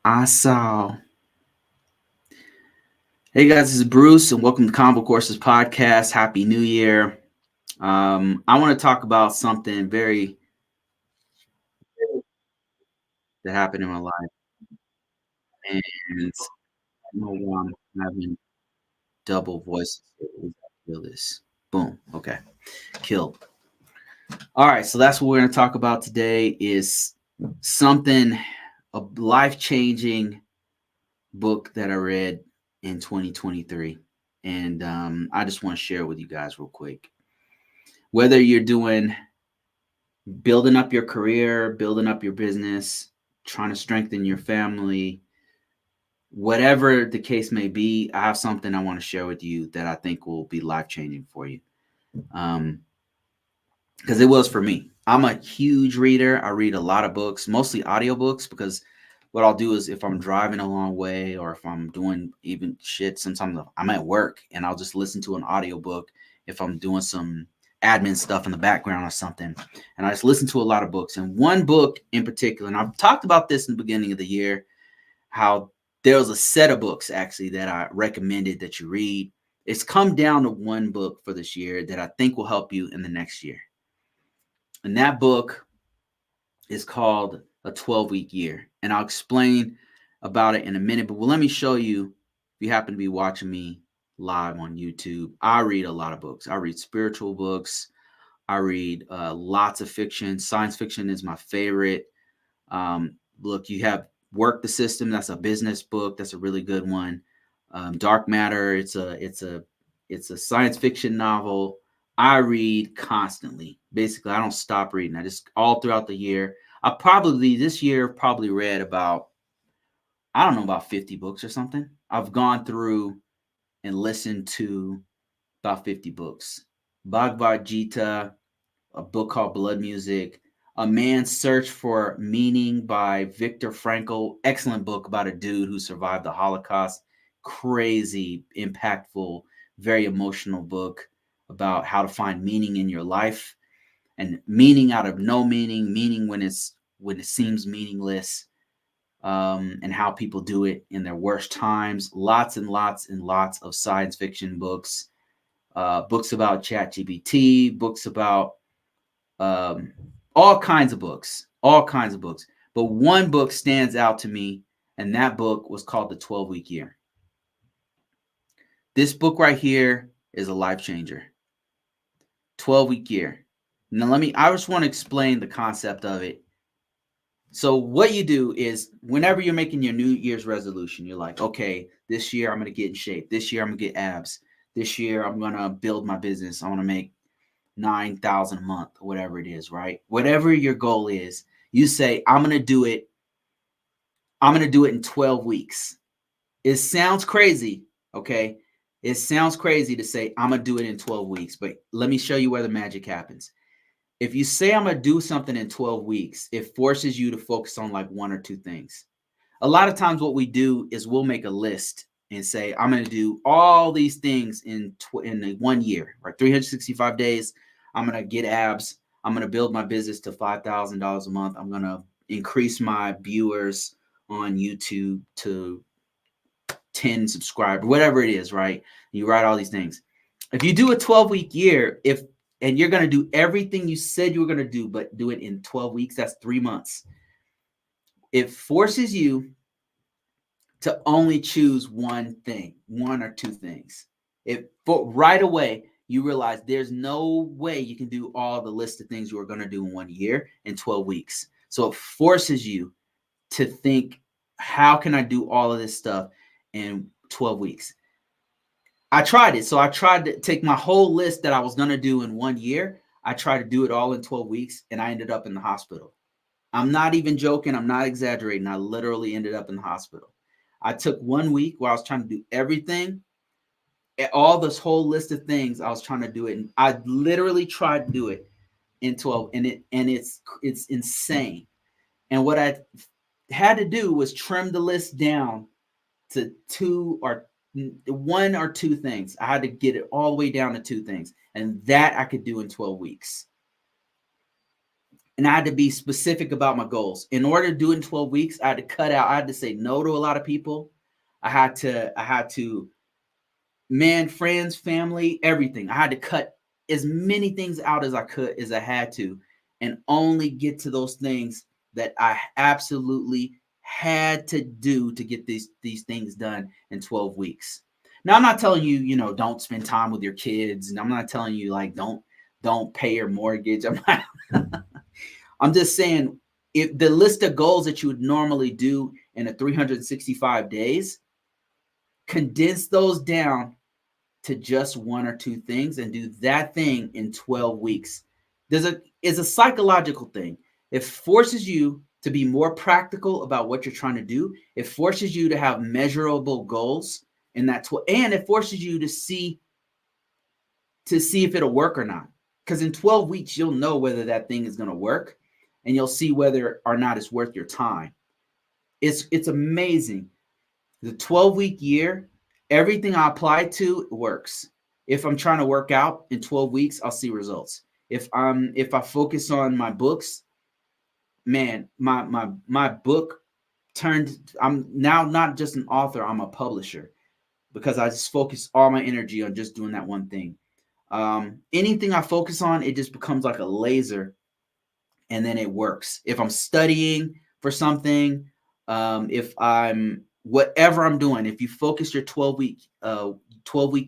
I saw. Hey guys, this is Bruce, and welcome to Convocourses podcast. Happy New Year. I want to talk about something very that happened in my life, and I don't know why I'm having double voices. Kill this. Boom. Okay, killed. All right, so that's what we're going to talk about today. Is something a life changing book that I read in 2023, and I just want to share it with you guys real quick. Whether you're doing building up your career, building up your business, trying to strengthen your family, whatever the case may be, I have something I want to share with you that I think will be life changing for you. Because it was for me. I'm a huge reader. I read a lot of books, mostly audiobooks, because what I'll do is if I'm driving a long way or if I'm doing even shit, sometimes I'm at work and I'll just listen to an audiobook if I'm doing some admin stuff in the background or something. And I just listen to a lot of books. And one book in particular, and I've talked about this in the beginning of the year, how there was a set of books actually that I recommended that you read. It's come down to one book for this year that I think will help you in the next year. And that book is called A 12-Week Year. And I'll explain about it in a minute. But let me show you, if you happen to be watching me live on YouTube, I read a lot of books. I read spiritual books. I read lots of fiction. Science fiction is my favorite. Look, you have Work the System. That's a business book. That's a really good one. Dark Matter. It's a science fiction novel. I read constantly. Basically, I don't stop reading. I just all throughout the year. I probably this year probably read about, I don't know, about 50 books or something. I've gone through and listened to about 50 books. Bhagavad Gita, a book called Blood Music, A Man's Search for Meaning by Viktor Frankl. Excellent book about a dude who survived the Holocaust. Crazy, impactful, very emotional book about how to find meaning in your life and meaning out of no meaning, meaning when it seems meaningless, and how people do it in their worst times. Lots and lots and lots of science fiction books, books about ChatGPT, books about all kinds of books, all kinds of books. But one book stands out to me, and that book was called The 12-Week Year. This book right here is a life changer. 12-week year. Now I just want to explain the concept of it. So what you do is whenever you're making your New Year's resolution, you're like, okay, this year I'm going to get in shape. This year I'm going to get abs. This year I'm going to build my business. I want to make 9,000 a month, or whatever it is, right? Whatever your goal is, you say, I'm going to do it. I'm going to do it in 12 weeks. It sounds crazy, okay? It sounds crazy to say, I'm going to do it in 12 weeks, but let me show you where the magic happens. If you say I'm going to do something in 12 weeks, it forces you to focus on like one or two things. A lot of times what we do is we'll make a list and say, I'm going to do all these things in 1 year, right? 365 days. I'm going to get abs. I'm going to build my business to $5,000 a month. I'm going to increase my viewers on YouTube to 10 subscribers, whatever it is, right? You write all these things. If you do a 12-week year, and you're going to do everything you said you were going to do, but do it in 12 weeks, that's 3 months. It forces you to only choose one thing, one or two things. Right away, you realize there's no way you can do all the list of things you were going to do in 1 year in 12 weeks. So it forces you to think, how can I do all of this stuff in 12 weeks? I tried it. So I tried to take my whole list that I was going to do in 1 year. I tried to do it all in 12 weeks, and I ended up in the hospital. I'm not even joking. I'm not exaggerating. I literally ended up in the hospital. I took 1 week where I was trying to do everything, all this whole list of things. I was trying to do it, and I literally tried to do it in 12, and it's insane. And what I had to do was trim the list down to one or two things. I had to get it all the way down to two things, and that I could do in 12 weeks. and I had to be specific about my goals. In order to do it in 12 weeks, I had to cut out, I had to say no to a lot of people. I had to, man, friends, family, everything. I had to cut as many things out as I could, as I had to, and only get to those things that I absolutely had to do to get these things done in 12 weeks. Now, I'm not telling you, don't spend time with your kids, and I'm not telling you like don't pay your mortgage. I'm just saying, if the list of goals that you would normally do in a 365 days, condense those down to just one or two things and do that thing in 12 weeks. It's a psychological thing. It forces you to be more practical about what you're trying to do. It forces you to have measurable goals in that and it forces you to see if it'll work or not. Because in 12 weeks, you'll know whether that thing is going to work, and you'll see whether or not it's worth your time. It's amazing. The 12-week year, everything I apply to works. If I'm trying to work out in 12 weeks, I'll see results. If I focus on my books, man, my book turned. I'm now not just an author, I'm a publisher, because I just focus all my energy on just doing that one thing. Anything I focus on, it just becomes like a laser, and then it works. If I'm studying for something, if I'm whatever I'm doing, if you focus your 12-week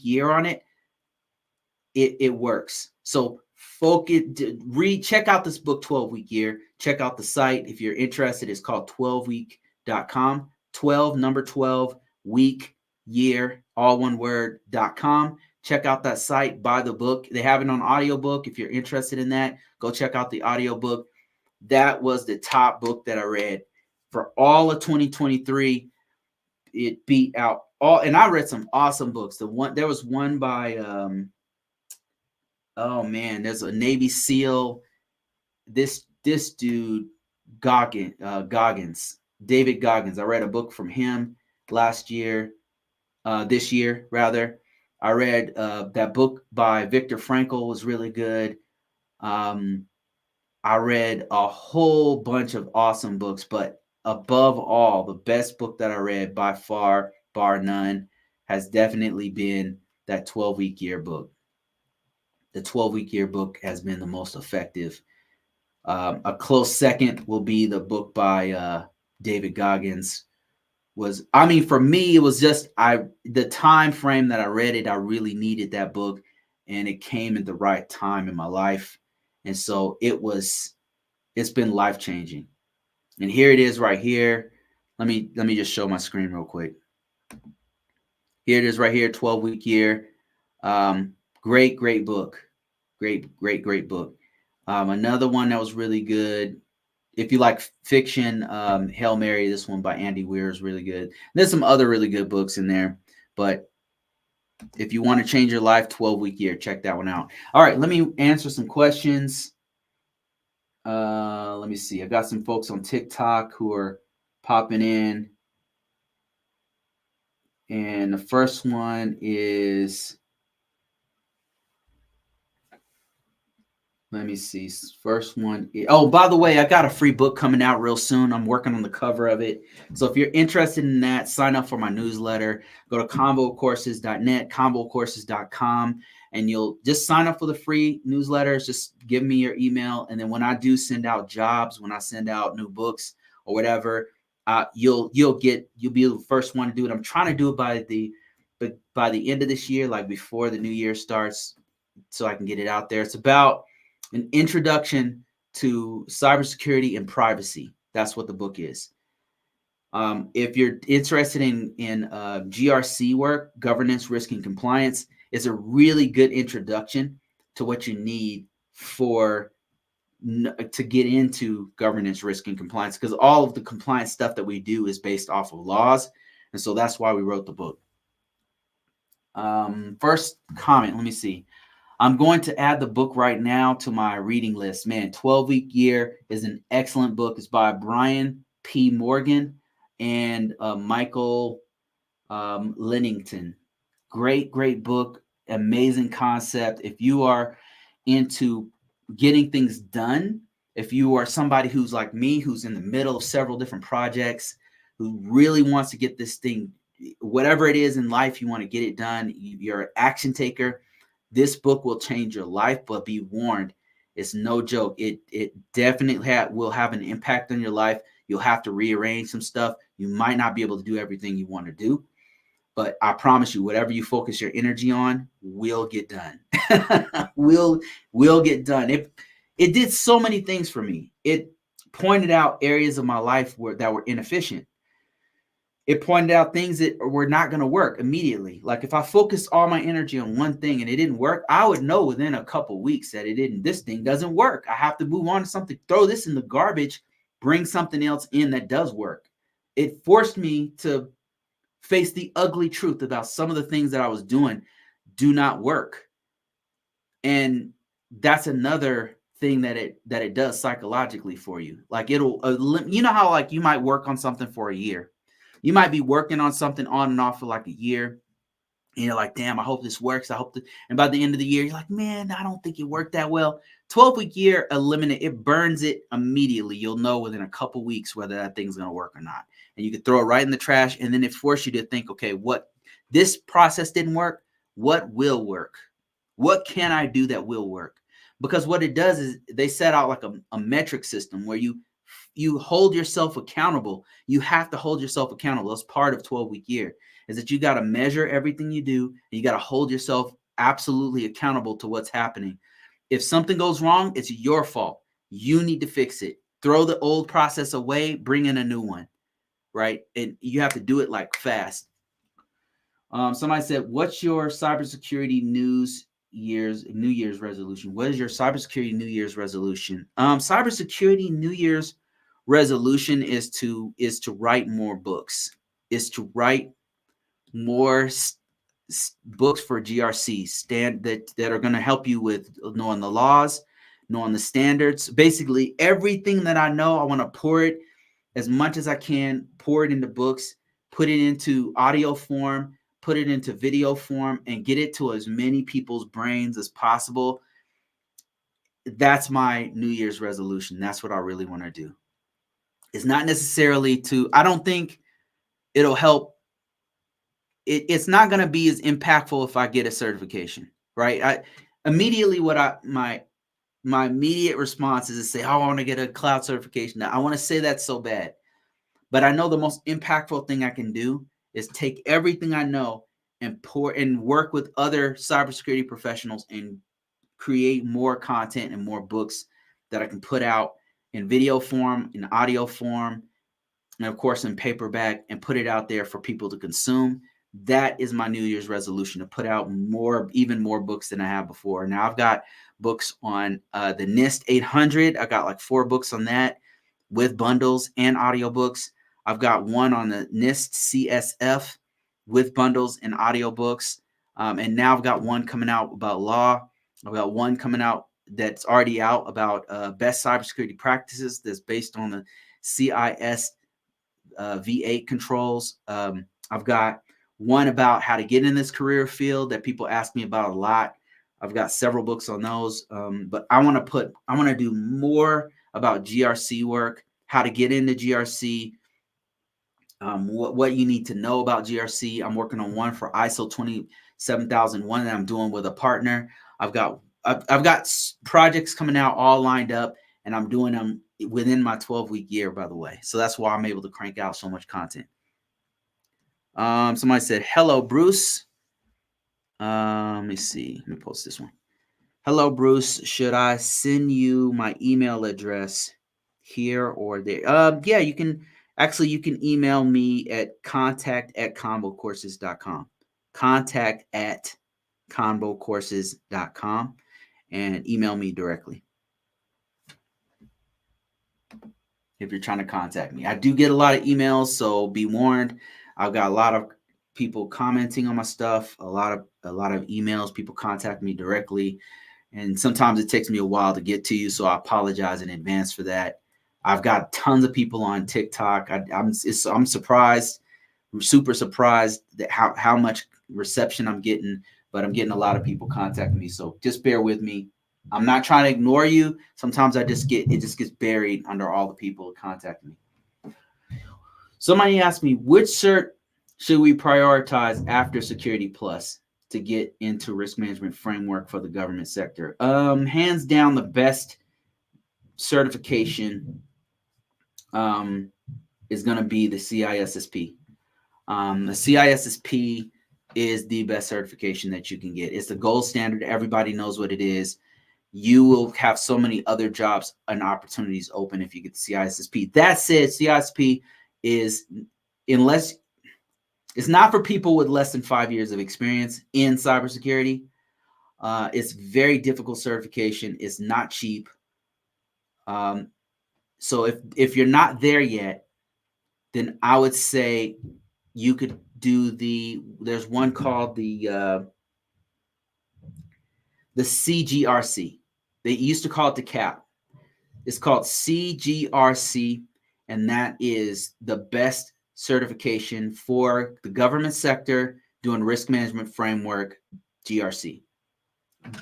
year on it, it works. So focus, check out this book, 12-week year. Check out the site if you're interested. It's called 12week.com. 12 week year, all one word.com. Check out that site, buy the book. They have it on audiobook. If you're interested in that, go check out the audiobook. That was the top book that I read for all of 2023. It beat out all, and I read some awesome books. There was one by oh man, there's a Navy SEAL. This dude Goggins, David Goggins. I read a book from him last year, this year rather. I read that book by Viktor Frankl, was really good. I read a whole bunch of awesome books, but above all, the best book that I read by far, bar none, has definitely been that 12-week year book. The 12-week year book has been the most effective. A close second will be the book by David Goggins. For me, it was just the time frame that I read it, I really needed that book, and it came at the right time in my life. And so it's been life-changing. And here it is right here. Let me just show my screen real quick. Here it is right here, 12-week year. Great book. Great book. Another one that was really good. If you like fiction, Hail Mary, this one by Andy Weir is really good. There's some other really good books in there, but if you want to change your life, 12-week year, check that one out. All right, let me answer some questions. Let me see. I got some folks on TikTok who are popping in. And the first one is, let me see. First one. Oh, by the way, I got a free book coming out real soon. I'm working on the cover of it. So if you're interested in that, sign up for my newsletter. Go to convocourses.net, convocourses.com, and you'll just sign up for the free newsletters. Just give me your email. And then when I do send out jobs, when I send out new books or whatever, you'll be the first one to do it. I'm trying to do it by the end of this year, like before the new year starts, so I can get it out there. It's about an introduction to cybersecurity and privacy. That's what the book is. If you're interested in GRC work, governance, risk, and compliance, it's a really good introduction to what you need to get into governance, risk, and compliance, because all of the compliance stuff that we do is based off of laws. And so that's why we wrote the book. First comment, let me see. I'm going to add the book right now to my reading list. Man, 12-week year is an excellent book. It's by Brian P. Morgan and Michael Lennington. Great book. Amazing concept. If you are into getting things done If you are somebody who's like me, who's in the middle of several different projects, who really wants to get this thing, whatever it is in life, you want to get it done, you're an action taker, this book will change your life. But be warned, it's no joke. It definitely will have an impact on your life. You'll have to rearrange some stuff. You might not be able to do everything you want to do, but I promise you, whatever you focus your energy on will get done. will get done. It did so many things for me. It pointed out areas of my life that were inefficient. It pointed out things that were not going to work immediately. Like if I focused all my energy on one thing and it didn't work, I would know within a couple weeks that this thing doesn't work. I have to move on to something, throw this in the garbage, bring something else in that does work. It forced me to face the ugly truth about some of the things that I was doing do not work. And that's another thing that it does psychologically for you. Like it'll, you know how like you might work on something for a year. You might be working on something on and off for like a year. And you're like, damn, I hope this works. And by the end of the year, you're like, man, I don't think it worked that well. 12-week year, it burns it immediately. You'll know within a couple weeks whether that thing's going to work or not. And you can throw it right in the trash. And then it forces you to think, okay, this process didn't work. What will work? What can I do that will work? Because what it does is they set out like a metric system where you hold yourself accountable. You have to hold yourself accountable. That's part of 12-week year, is that you got to measure everything you do, and you got to hold yourself absolutely accountable to what's happening. If something goes wrong, it's your fault. You need to fix it. Throw the old process away, bring in a new one, right? And you have to do it like fast. Somebody said, what's your cybersecurity New Year's resolution? What is your cybersecurity New Year's resolution? Cybersecurity New Year's resolution is to write more books, is to write more books for GRC that are going to help you with knowing the laws, knowing the standards. Basically, everything that I know, I want to pour it as much as I can, pour it into books, put it into audio form, put it into video form, and get it to as many people's brains as possible. That's my New Year's resolution. That's what I really want to do. It's not necessarily I don't think it'll help. It's not going to be as impactful if I get a certification, right? Immediately my immediate response is to say, oh, I want to get a cloud certification. Now, I want to say that so bad, but I know the most impactful thing I can do is take everything I know and work with other cybersecurity professionals and create more content and more books that I can put out in video form, in audio form, and of course in paperback, and put it out there for people to consume. That is my New Year's resolution, to put out even more books than I have before. Now I've got books on the NIST 800. I got like 4 books on that with bundles and audiobooks. I've got one on the NIST CSF with bundles and audiobooks. And now I've got one coming out about law. I've got one coming out that's already out about best cybersecurity practices that's based on the CIS V8 controls. I've got one about how to get in this career field that people ask me about a lot. I've got several books on those, but I want to do more about GRC work, how to get into GRC, what you need to know about GRC. I'm working on one for ISO 27001 that I'm doing with a partner. I've got projects coming out all lined up, and I'm doing them within my 12-week year, by the way. So that's why I'm able to crank out so much content. Somebody said, hello, Bruce. Let me see. Let me post this one. Hello, Bruce. Should I send you my email address here or there? Yeah, you can. Actually, you can email me at contact@convocourses.com. contact@convocourses.com, and email me directly if you're trying to contact me. I do get a lot of emails, so be warned. I've got a lot of people commenting on my stuff, a lot of emails, people contact me directly, and sometimes it takes me a while to get to you, so I apologize in advance for that. I've got tons of people on TikTok. I'm surprised. I'm super surprised that how much reception I'm getting, but I'm getting a lot of people contacting me, so just bear with me. I'm not trying to ignore you. Sometimes it just gets buried under all the people contacting me. Somebody asked me, which cert should we prioritize after Security Plus to get into risk management framework for the government sector? Hands down, the best certification is going to be the CISSP. The CISSP is the best certification that you can get. It's the gold standard. Everybody knows what it is. You will have so many other jobs and opportunities open if you get the CISSP. That said, CISSP is, unless it's not for people with less than 5 years of experience in cybersecurity. It's very difficult certification. It's not cheap. So if you're not there yet, then I would say you could do there's one called the CGRC. They used to call it the CAP. It's called CGRC, and that is the best certification for the government sector doing risk management framework, GRC.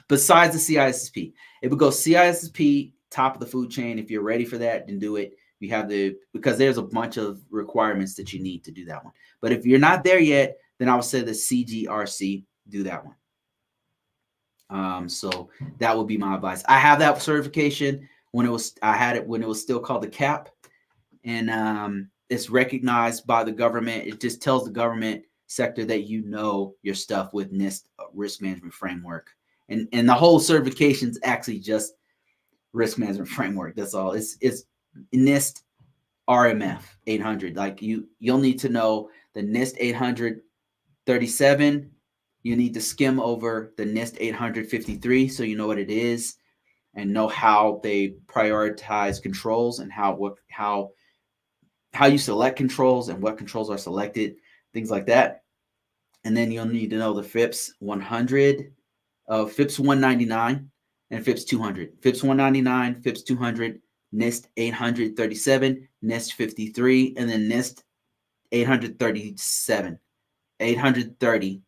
Besides the CISSP, it would go CISSP, top of the food chain. If you're ready for that, then do it. You have because there's a bunch of requirements that you need to do that one. But if you're not there yet, then I would say the CGRC, do that one. So that would be my advice. I have that certification I had it when it was still called the CAP, and it's recognized by the government. It just tells the government sector that you know your stuff with NIST risk management framework, and the whole certification is actually just risk management framework. That's all. It's NIST RMF 800. Like you'll need to know the NIST 837. You need to skim over the NIST 853 so you know what it is and know how they prioritize controls and how you select controls and what controls are selected, things like that. And then you'll need to know the FIPS 100, FIPS 199, and FIPS 200. FIPS 199, FIPS 200, NIST 837, NIST 53, and then NIST 837, 830,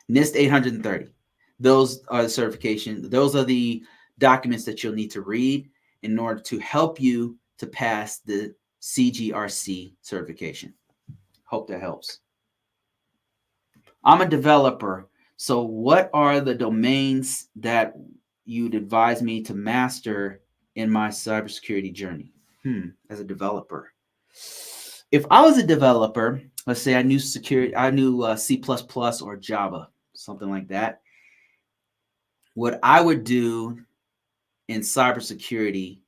NIST 830. Those are the certification. Those are the documents that you'll need to read in order to help you to pass the CGRC certification. Hope that helps. I'm a developer. So what are the domains that you'd advise me to master in my cybersecurity journey? As a developer. If I was a developer, let's say I knew C++ or Java, something like that. What I would do in cybersecurity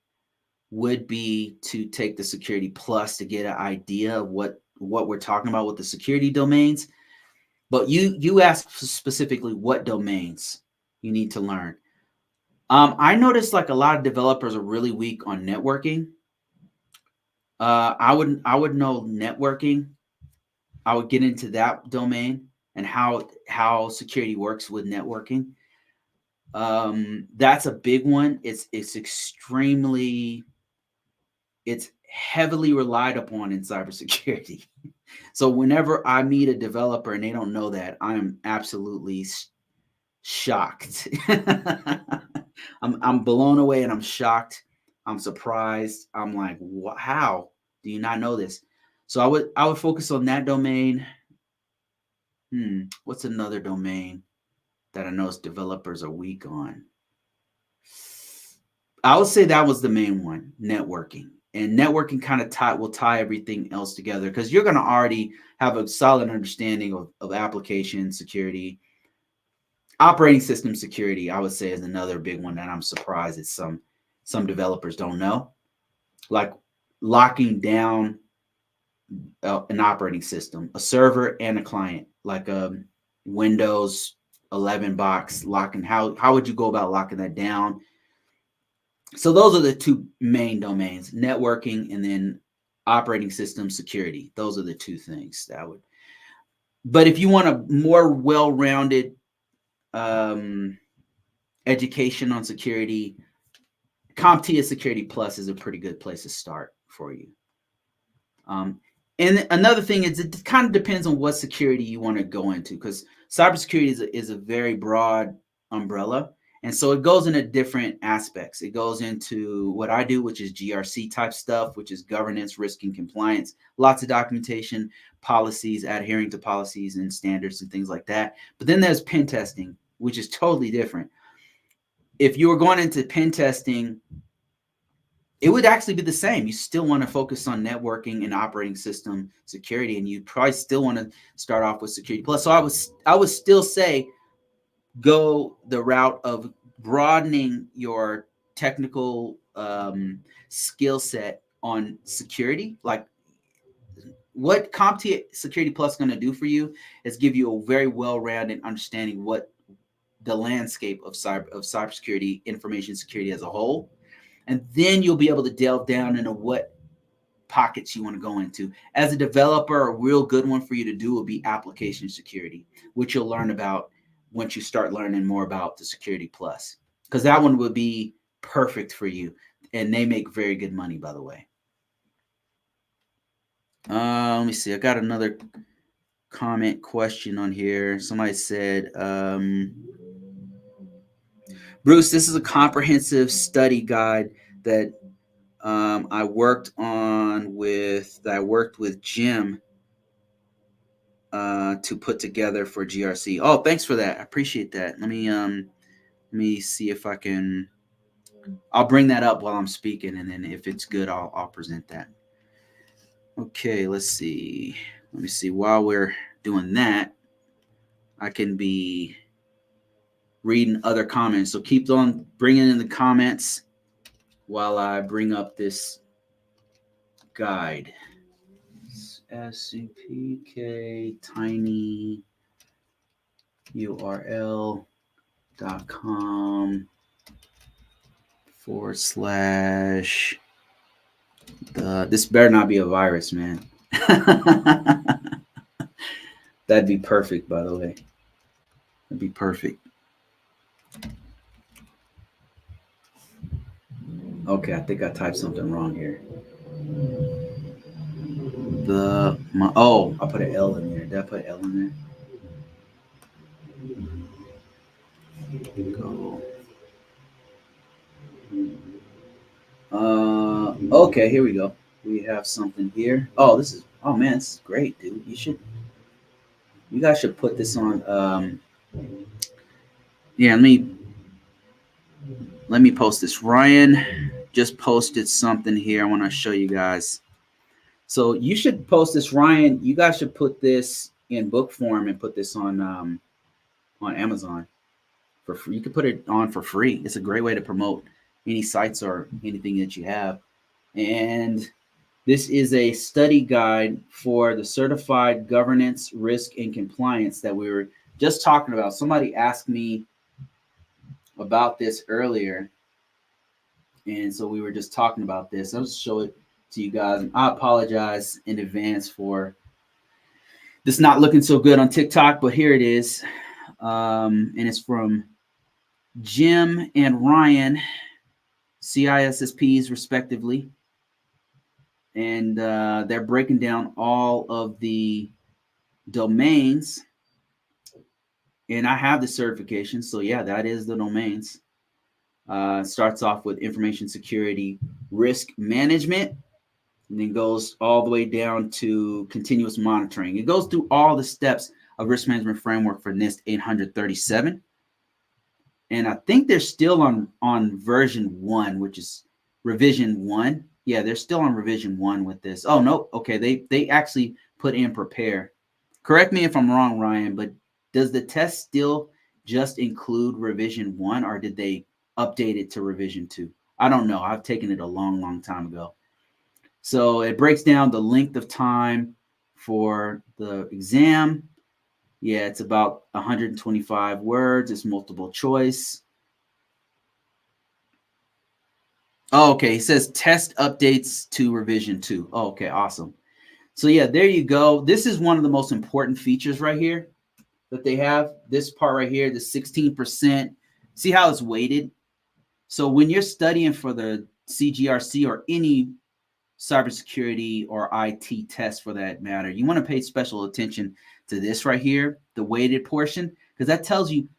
would be to take the Security Plus to get an idea of what we're talking about with the security domains. But you asked specifically what domains you need to learn. I noticed like a lot of developers are really weak on networking. I would know networking. I would get into that domain and how security works with networking. That's a big one. It's heavily relied upon in cybersecurity. So whenever I meet a developer and they don't know that, I'm absolutely shocked. I'm blown away and I'm shocked. I'm surprised. I'm like, how do you not know this? So I would focus on that domain. What's another domain that I know developers are weak on? I would say that was the main one, networking. And networking kind of will tie everything else together because you're going to already have a solid understanding of application security. Operating system security, I would say, is another big one that I'm surprised that some developers don't know. Like locking down an operating system, a server and a client, like a Windows 11 box locking. How would you go about locking that down? So those are the two main domains, networking and then operating system security. Those are the two things that I would. But if you want a more well-rounded education on security, CompTIA Security Plus is a pretty good place to start for you. And another thing is it kind of depends on what security you want to go into because cybersecurity is a very broad umbrella. And so it goes into different aspects. It goes into what I do, which is GRC type stuff, which is governance, risk, and compliance. Lots of documentation, policies, adhering to policies and standards and things like that. But then there's pen testing, which is totally different. If you were going into pen testing, it would actually be the same. You still want to focus on networking and operating system security, and you probably still want to start off with Security Plus. So I would still say go the route of broadening your technical skill set on security. Like what CompTIA Security Plus is going to do for you is give you a very well-rounded understanding what the landscape of cybersecurity, information security as a whole. And then you'll be able to delve down into what pockets you want to go into. As a developer, a real good one for you to do will be application security, which you'll learn about once you start learning more about the Security Plus, because that one would be perfect for you. And they make very good money, by the way. Let me see. I got another comment question on here. Somebody said, Bruce, this is a comprehensive study guide that I worked with Jim to put together for GRC. Oh, thanks for that. I appreciate that. Let me see if I can. I'll bring that up while I'm speaking, and then if it's good, I'll present that. Okay, let's see. Let me see. While we're doing that, I can be reading other comments. So keep on bringing in the comments while I bring up this guide. SCPK tiny URL.com / this better not be a virus, man. That'd be perfect, by the way. That'd be perfect. Okay, I think I typed something wrong here. I put an L in there. Did I put L in there? Go. Okay, here we go. We have something here. Oh man, this is great, dude. You guys should put this on. Yeah, let me post this. Ryan just posted something here. I want to show you guys. So you should post this, Ryan. You guys should put this in book form and put this on Amazon for free. You can put it on for free. It's a great way to promote any sites or anything that you have. And this is a study guide for the certified governance, risk, and compliance that we were just talking about. Somebody asked me about this earlier, and so we were just talking about this. I'll just show it to you guys. And I apologize in advance for this not looking so good on TikTok, but here it is. And it's from Jim and Ryan, CISSPs respectively. And they're breaking down all of the domains. And I have the certification. So yeah, that is the domains. Starts off with information security, risk management, and then goes all the way down to continuous monitoring. It goes through all the steps of risk management framework for NIST 837. And I think they're still on version 1, which is revision 1. Yeah, they're still on revision 1 with this. Oh, no. Okay, they actually put in prepare. Correct me if I'm wrong, Ryan, but does the test still just include revision 1, or did they update it to revision 2? I don't know. I've taken it a long, long time ago. So it breaks down the length of time for the exam. Yeah, it's about 125 words. It's multiple choice. Oh, okay. He says test updates to revision 2. Oh, okay, awesome. So yeah, there you go. This is one of the most important features right here that they have. This part right here, the 16%. See how it's weighted? So when you're studying for the CGRC or any cybersecurity or IT test for that matter, you want to pay special attention to this right here, the weighted portion, because that tells you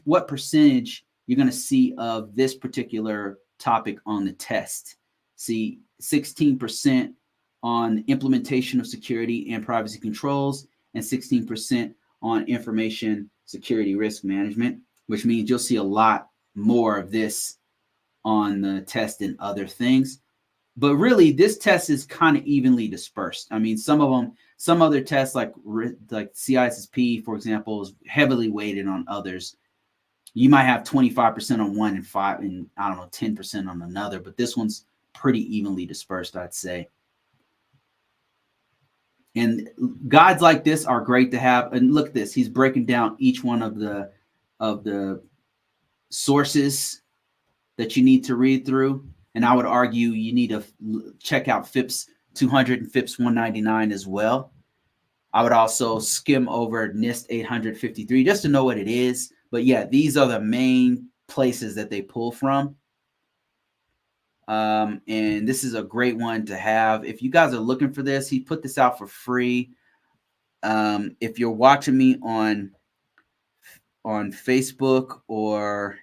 what percentage you're going to see of this particular topic on the test. See 16% on implementation of security and privacy controls, and 16% on information security risk management, which means you'll see a lot more of this on the test than other things. But really, this test is kind of evenly dispersed. I mean, some of them, some other tests like CISSP, for example, is heavily weighted on others. You might have 25% on one and 10% on another, but this one's pretty evenly dispersed, I'd say. And guides like this are great to have. And look at this, he's breaking down each one of the sources that you need to read through. And I would argue you need to check out FIPS 200 and FIPS 199 as well. I would also skim over NIST 853 just to know what it is. But yeah, these are the main places that they pull from. And this is a great one to have. If you guys are looking for this, he put this out for free. If you're watching me on Facebook or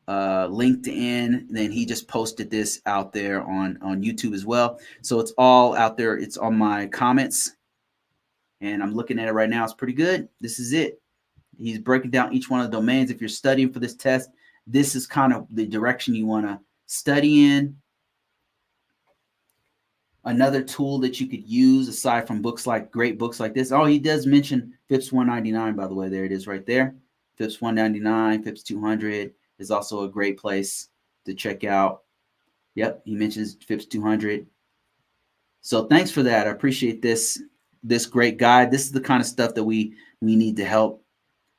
LinkedIn, then he just posted this out there on YouTube as well. So it's all out there. It's on my comments. And I'm looking at it right now. It's pretty good. This is it. He's breaking down each one of the domains. If you're studying for this test, this is kind of the direction you want to study in. Another tool that you could use aside from great books like this. Oh, he does mention FIPS 199, by the way. There it is right there. FIPS 199, FIPS 200 is also a great place to check out. Yep, he mentions FIPS 200. So thanks for that. I appreciate this great guide. This is the kind of stuff that we need to help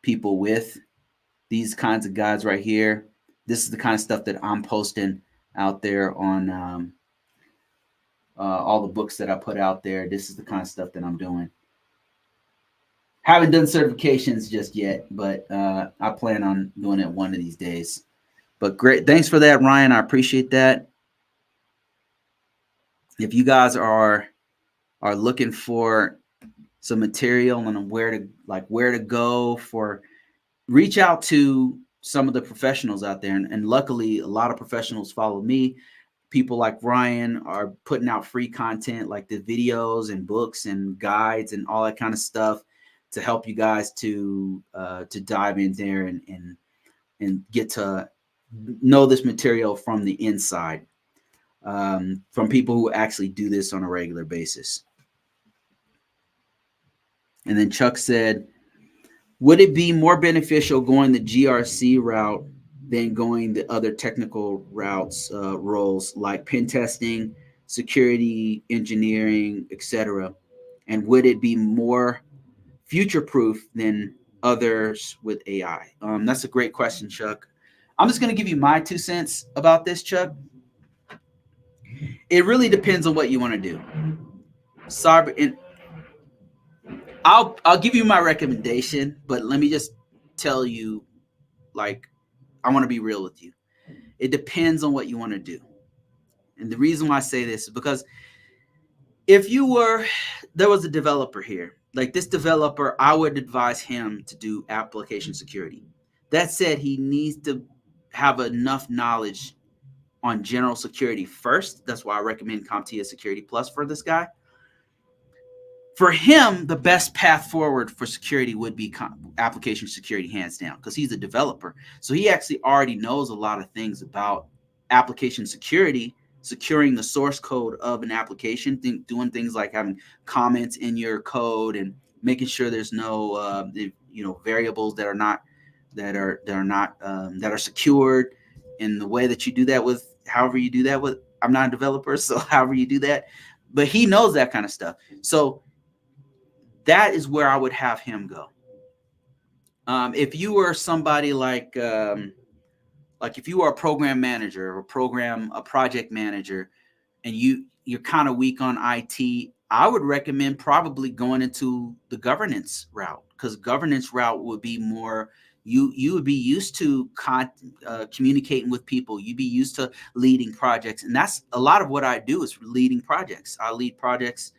people with. These kinds of guides right here. This is the kind of stuff that I'm posting out there on all the books that I put out there. This is the kind of stuff that I'm doing. Haven't done certifications just yet, but I plan on doing it one of these days. But great. Thanks for that, Ryan. I appreciate that. If you guys are looking for some material and where to go for, reach out to some of the professionals out there. And luckily, a lot of professionals follow me. People like Ryan are putting out free content like the videos and books and guides and all that kind of stuff to help you guys to dive in there and get to know this material from the inside, from people who actually do this on a regular basis. And then Chuck said, would it be more beneficial going the GRC route than going the other technical roles like pen testing, security, engineering, etc.? And would it be more future-proof than others with AI? That's a great question, Chuck. I'm just going to give you my 2 cents about this, Chuck. It really depends on what you want to do. I'll give you my recommendation, but let me just tell you, like, I want to be real with you. It depends on what you want to do. And the reason why I say this is because if there was a developer here, like this developer, I would advise him to do application security. That said, he needs to have enough knowledge on general security first. That's why I recommend CompTIA Security Plus for this guy. For him, the best path forward for security would be application security, hands down, because he's a developer. So he actually already knows a lot of things about application security, securing the source code of an application, doing things like having comments in your code and making sure there's no variables that are secured. And the way that you do that with, however you do that with, I'm not a developer, so however you do that, but he knows that kind of stuff. So that is where I would have him go. If you were somebody like if you are a program manager or a project manager, and you're kind of weak on IT, I would recommend probably going into the governance route, because governance route would be more, you would be used to communicating with people. You'd be used to leading projects. And that's a lot of what I do, is leading projects. I lead projects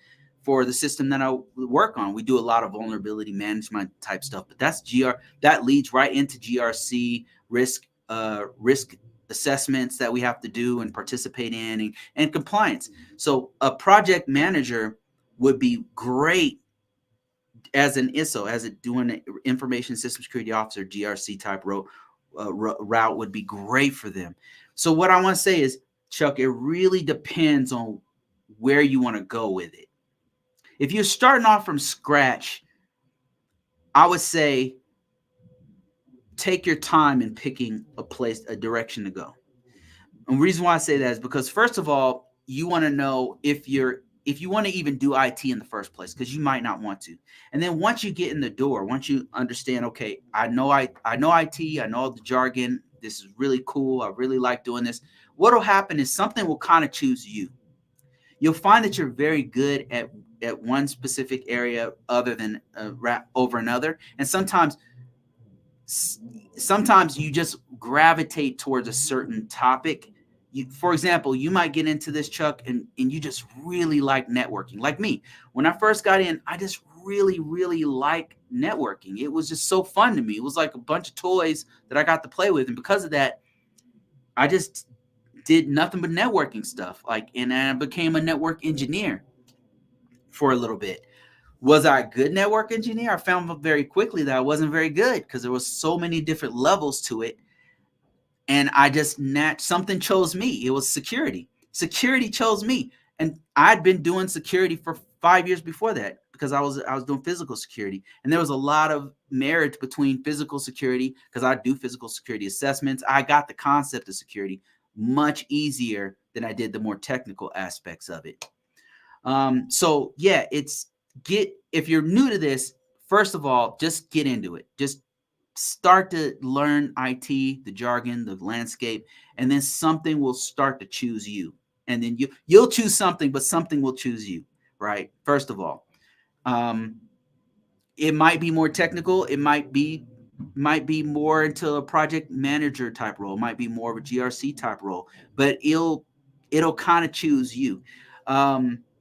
for the system that I work on. We do a lot of vulnerability management type stuff, but that leads right into GRC risk assessments that we have to do and participate in, and compliance. So a project manager would be great as an ISO, as doing an information system security officer, GRC type route would be great for them. So what I want to say is, Chuck, it really depends on where you want to go with it. If you're starting off from scratch, I would say take your time in picking a direction to go. And the reason why I say that is because, first of all, you want to know if you want to even do IT in the first place, because you might not want to. And then once you get in the door, once you understand, okay, I know IT, I know all the jargon. This is really cool. I really like doing this. What will happen is something will kind of choose you. You'll find that you're very good at one specific area other than over another. And sometimes you just gravitate towards a certain topic. For example, you might get into this, Chuck, and you just really like networking. Like me, when I first got in, I just really, really like networking. It was just so fun to me. It was like a bunch of toys that I got to play with. And because of that, I just did nothing but networking stuff. And I became a network engineer for a little bit. Was I a good network engineer? I found very quickly that I wasn't very good, because there was so many different levels to it. And I just something chose me. It was security. Security chose me. And I'd been doing security for 5 years before that, because I was doing physical security. And there was a lot of marriage between physical security, because I do physical security assessments. I got the concept of security much easier than I did the more technical aspects of it. So yeah, if you're new to this, first of all, just get into it. Just start to learn IT, the jargon, the landscape, and then something will start to choose you. And then you'll choose something, but something will choose you, right? First of all, it might be more technical. It might be more into a project manager type role. It might be more of a GRC type role, but it'll kind of choose you.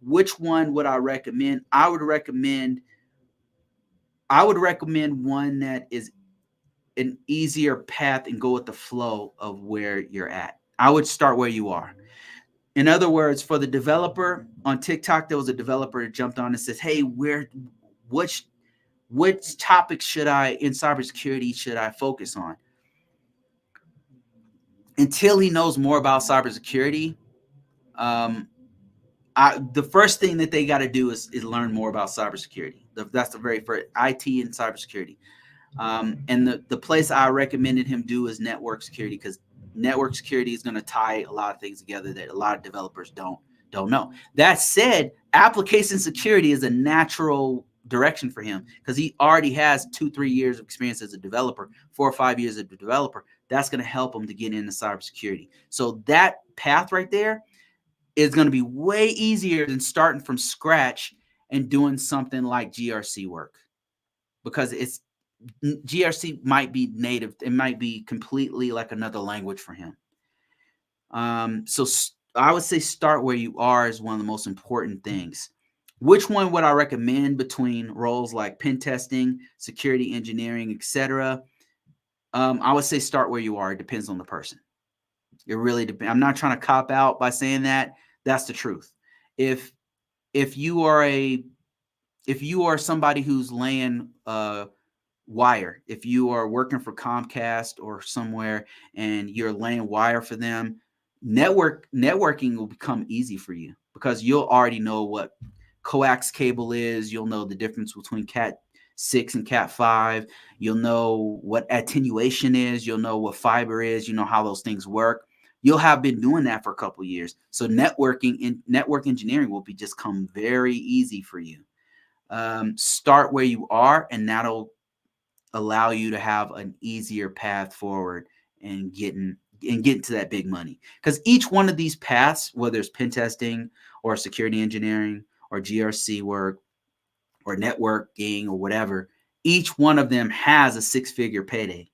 Which one would I recommend? I would recommend one that is an easier path and go with the flow of where you're at. I would start where you are. In other words, for the developer on TikTok, there was a developer that jumped on and says, "Hey, which topics should I in cybersecurity should I focus on?" Until he knows more about cybersecurity, the first thing that they got to do is learn more about cybersecurity. That's the very first, IT and cybersecurity. And the place I recommended him do is network security, because network security is going to tie a lot of things together that a lot of developers don't know. That said, application security is a natural direction for him, because he already has 2-3 years of experience as a developer, 4 or 5 years as a developer. That's going to help him to get into cybersecurity. So that path right there is going to be way easier than starting from scratch and doing something like GRC work, because GRC might be native. It might be completely like another language for him. So I would say start where you are is one of the most important things. Which one would I recommend between roles like pen testing, security engineering, etc.? I would say start where you are. It depends on the person. It really depends. I'm not trying to cop out by saying that. That's the truth. If you are somebody who's laying wire, if you are working for Comcast or somewhere and you're laying wire for them, networking will become easy for you, because you'll already know what coax cable is. You'll know the difference between Cat 6 and Cat 5. You'll know what attenuation is. You'll know what fiber is. You know how those things work. You'll have been doing that for a couple of years. So network engineering will come very easy for you. Start where you are, and that'll allow you to have an easier path forward and getting to that big money. Because each one of these paths, whether it's pen testing or security engineering or GRC work or networking or whatever, each one of them has a 6-figure payday.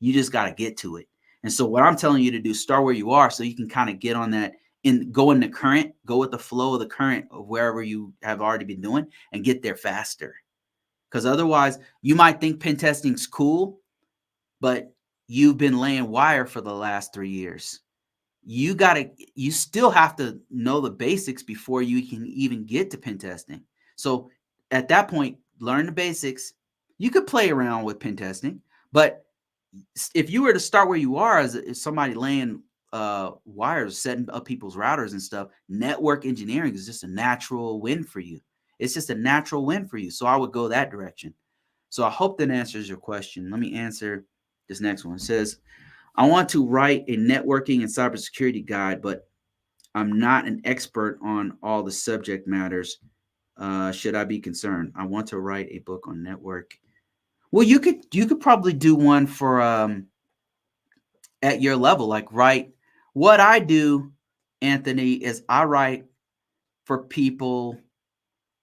You just got to get to it. And so what I'm telling you to do, start where you are, so you can kind of get on that and go in the current, go with the flow of the current of wherever you have already been doing, and get there faster. Because otherwise, you might think pen testing's cool, but you've been laying wire for the last 3 years. You still have to know the basics before you can even get to pen testing. So at that point, learn the basics. You could play around with pen testing, but if you were to start where you are as somebody laying wires, setting up people's routers and stuff, network engineering is just a natural win for you. It's just a natural win for you. So I would go that direction. So I hope that answers your question. Let me answer this next one. It says, I want to write a networking and cybersecurity guide, but I'm not an expert on all the subject matters. Should I be concerned? I want to write a book on network. Well, you could probably do one for at your level, like write. What I do, Anthony, is I write for people,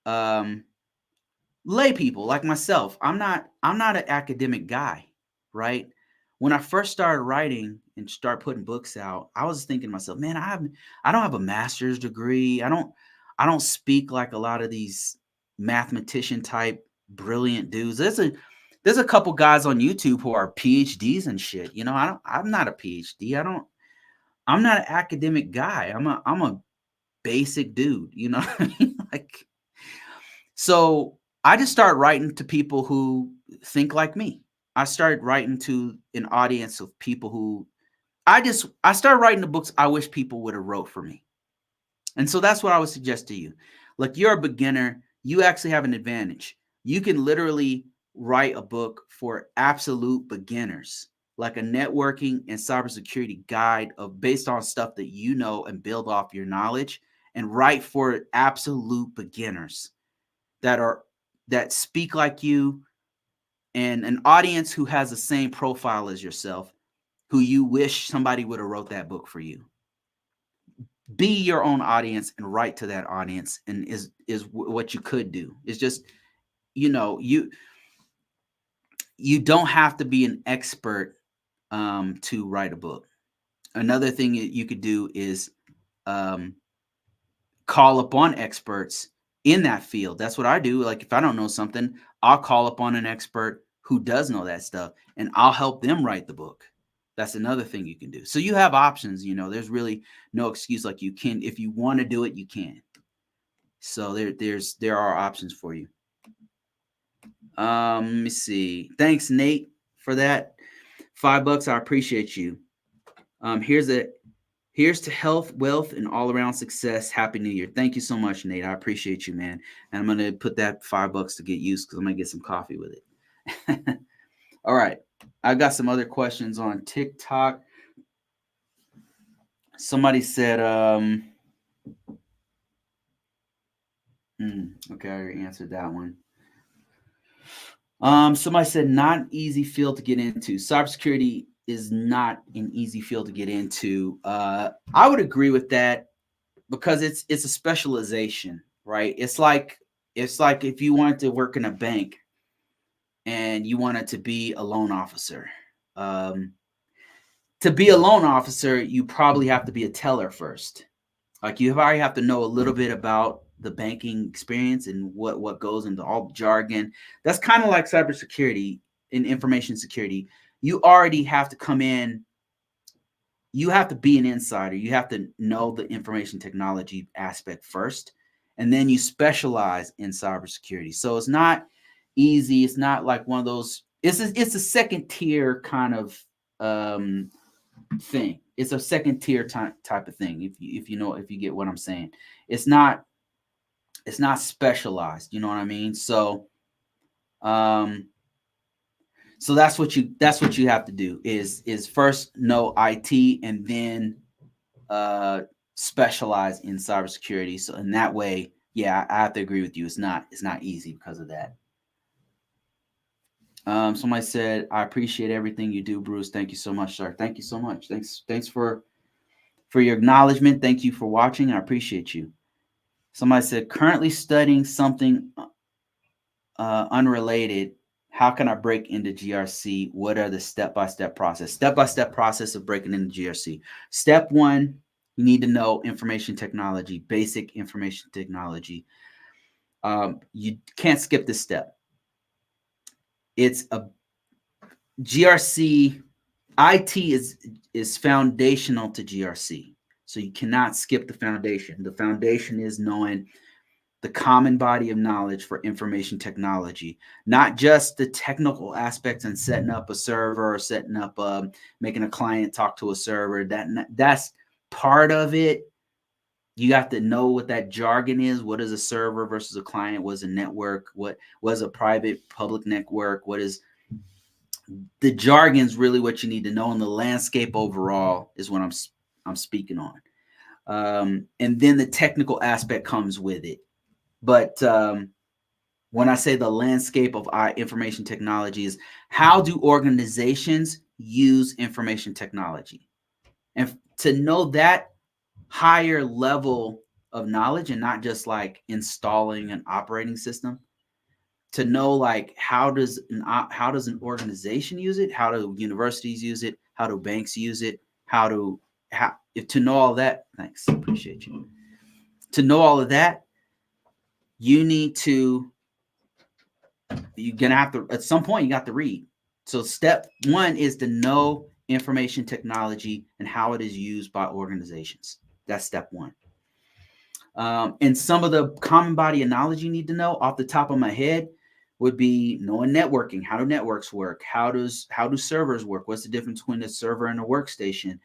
lay people like myself. I'm not an academic guy, right? When I first started writing and start putting books out, I was thinking to myself, man, I don't have a master's degree. I don't speak like a lot of these mathematician type brilliant dudes. There's a couple guys on YouTube who are PhDs and shit. You know, I'm not a PhD. I'm not an academic guy. I'm a basic dude, you know what I mean? Like, so I just started writing to people who think like me. I started writing to an audience of people who I started writing the books I wish people would have wrote for me. And so that's what I would suggest to you. Like, you're a beginner, you actually have an advantage. You can literally write a book for absolute beginners, like a networking and cybersecurity guide of based on stuff that you know, and build off your knowledge, and write for absolute beginners that speak like you, and an audience who has the same profile as yourself, who you wish somebody would have wrote that book for you. Be your own audience and write to that audience, and is what you could do. It's just, you know, you don't have to be an expert to write a book. Another thing that you could do is call upon experts in that field. That's what I do. Like, if I don't know something, I'll call upon an expert who does know that stuff, and I'll help them write the book. That's another thing you can do. So you have options, you know, there's really no excuse. Like, you can, if you want to do it, you can. So there are options for you. Let me see. Thanks, Nate, for that. $5. I appreciate you. Here's to health, wealth, and all around success. Happy New Year. Thank you so much, Nate. I appreciate you, man. And I'm going to put that $5 to get used, because I'm going to get some coffee with it. All right. I got some other questions on TikTok. Somebody said, okay, I already answered that one. Somebody said, not an easy field to get into. Cybersecurity is not an easy field to get into. I would agree with that, because it's a specialization, right? It's like if you wanted to work in a bank and you wanted to be a loan officer. To be a loan officer, you probably have to be a teller first. Like, you already have to know a little bit about the banking experience and what goes into all the jargon. That's kind of like cybersecurity and information security. You already have to come in. You have to be an insider. You have to know the information technology aspect first, and then you specialize in cybersecurity. So it's not easy. It's not like one of those. It's a second tier kind of thing. It's a second tier type of thing. If you get what I'm saying, it's not specialized. You know what I mean? So, so that's what you have to do is first know IT, and then specialize in cybersecurity. So in that way, yeah, I have to agree with you. It's not easy because of that. Somebody said, I appreciate everything you do, Bruce. Thank you so much, sir. Thank you so much. Thanks for your acknowledgement. Thank you for watching. I appreciate you. Somebody said, currently studying something unrelated. How can I break into GRC? What are the step-by-step process of breaking into GRC? Step one, you need to know information technology, basic information technology. You can't skip this step. It's a GRC IT is foundational to GRC. So you cannot skip the foundation. The foundation is knowing the common body of knowledge for information technology, not just the technical aspects and setting up a server or setting up making a client talk to a server. That's part of it. You have to know what that jargon is. What is a server versus a client? What is a network? What was a private public network? What is the jargon is really what you need to know, and the landscape overall is what I'm speaking on. And then the technical aspect comes with it. But when I say the landscape of information technology is how do organizations use information technology? And to know that higher level of knowledge and not just like installing an operating system, to know like how does an organization use it, how do universities use it, how do banks use it, to know all that. Thanks, appreciate you. To know all of that, you're gonna have to, at some point you got to read. So step one is to know information technology and how it is used by organizations. That's step one. And some of the common body of knowledge you need to know off the top of my head would be knowing networking. How do networks work? How do servers work? What's the difference between a server and a workstation?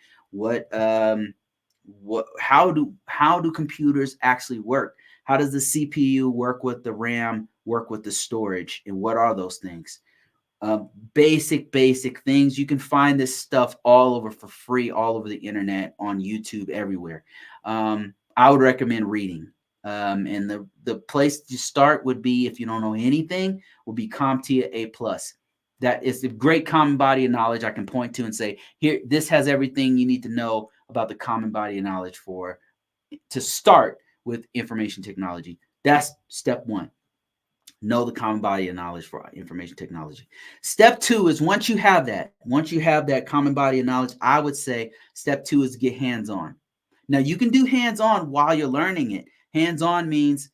How do computers actually work? How does the CPU work with the RAM, work with the storage, and what are those things? Basic things. You can find this stuff all over for free, all over the internet, on YouTube, everywhere. I would recommend reading. And the place to start would be, if you don't know anything, would be CompTIA A+. That is a great common body of knowledge I can point to and say, here, this has everything you need to know about the common body of knowledge to start with information technology. That's step one. Know the common body of knowledge for information technology. Step two is once you have that common body of knowledge, I would say step two is get hands-on. Now you can do hands-on while you're learning it. Hands-on means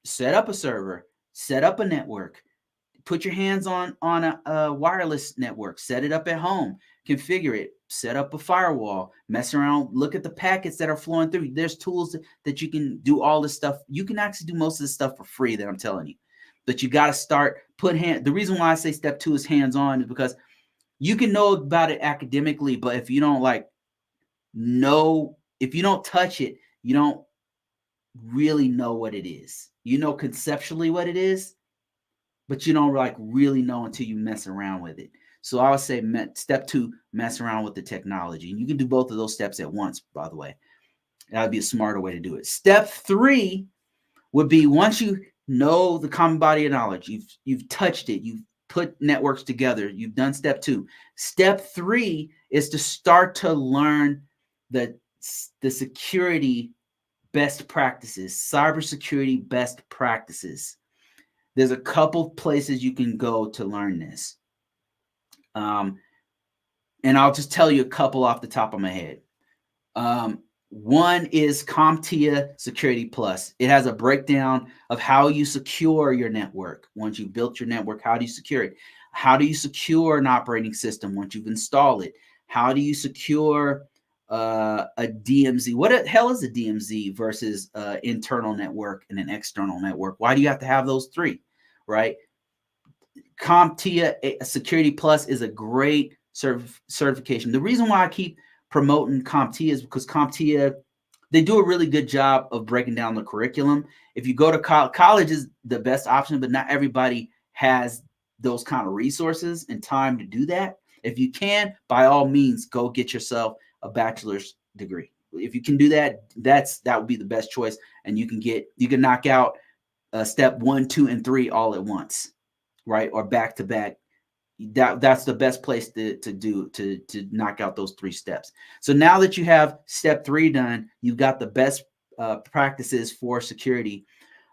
set up a server, set up a network, put your hands on a wireless network, set it up at home, configure it, set up a firewall, mess around, look at the packets that are flowing through. There's tools that you can do all this stuff. You can actually do most of this stuff for free that I'm telling you. But you got to start the reason why I say step two is hands-on is because you can know about it academically, but if you don't if you don't touch it, you don't really know what it is. You know conceptually what it is, but you don't really know until you mess around with it. So I would say step two, mess around with the technology. And you can do both of those steps at once, by the way. That would be a smarter way to do it. Step three would be once you know the common body of knowledge, you've touched it, you've put networks together, you've done step two. Step three is to start to learn the security best practices, cybersecurity best practices. There's a couple places you can go to learn this. And I'll just tell you a couple off the top of my head. One is CompTIA Security Plus. It has a breakdown of how you secure your network. Once you've built your network, how do you secure it? How do you secure an operating system once you've installed it? How do you secure a DMZ? What the hell is a DMZ versus internal network and an external network? Why do you have to have those three, right? CompTIA Security Plus is a great certification. The reason why I keep promoting CompTIA is because CompTIA, they do a really good job of breaking down the curriculum. If you go to college is the best option, but not everybody has those kind of resources and time to do that. If you can, by all means, go get yourself a bachelor's degree. If you can do that, that would be the best choice. And you can knock out step 1, 2, and 3 all at once, right? Or back to back. That's the best place to knock out those 3 steps. So now that you have step 3 done, you've got the best practices for security,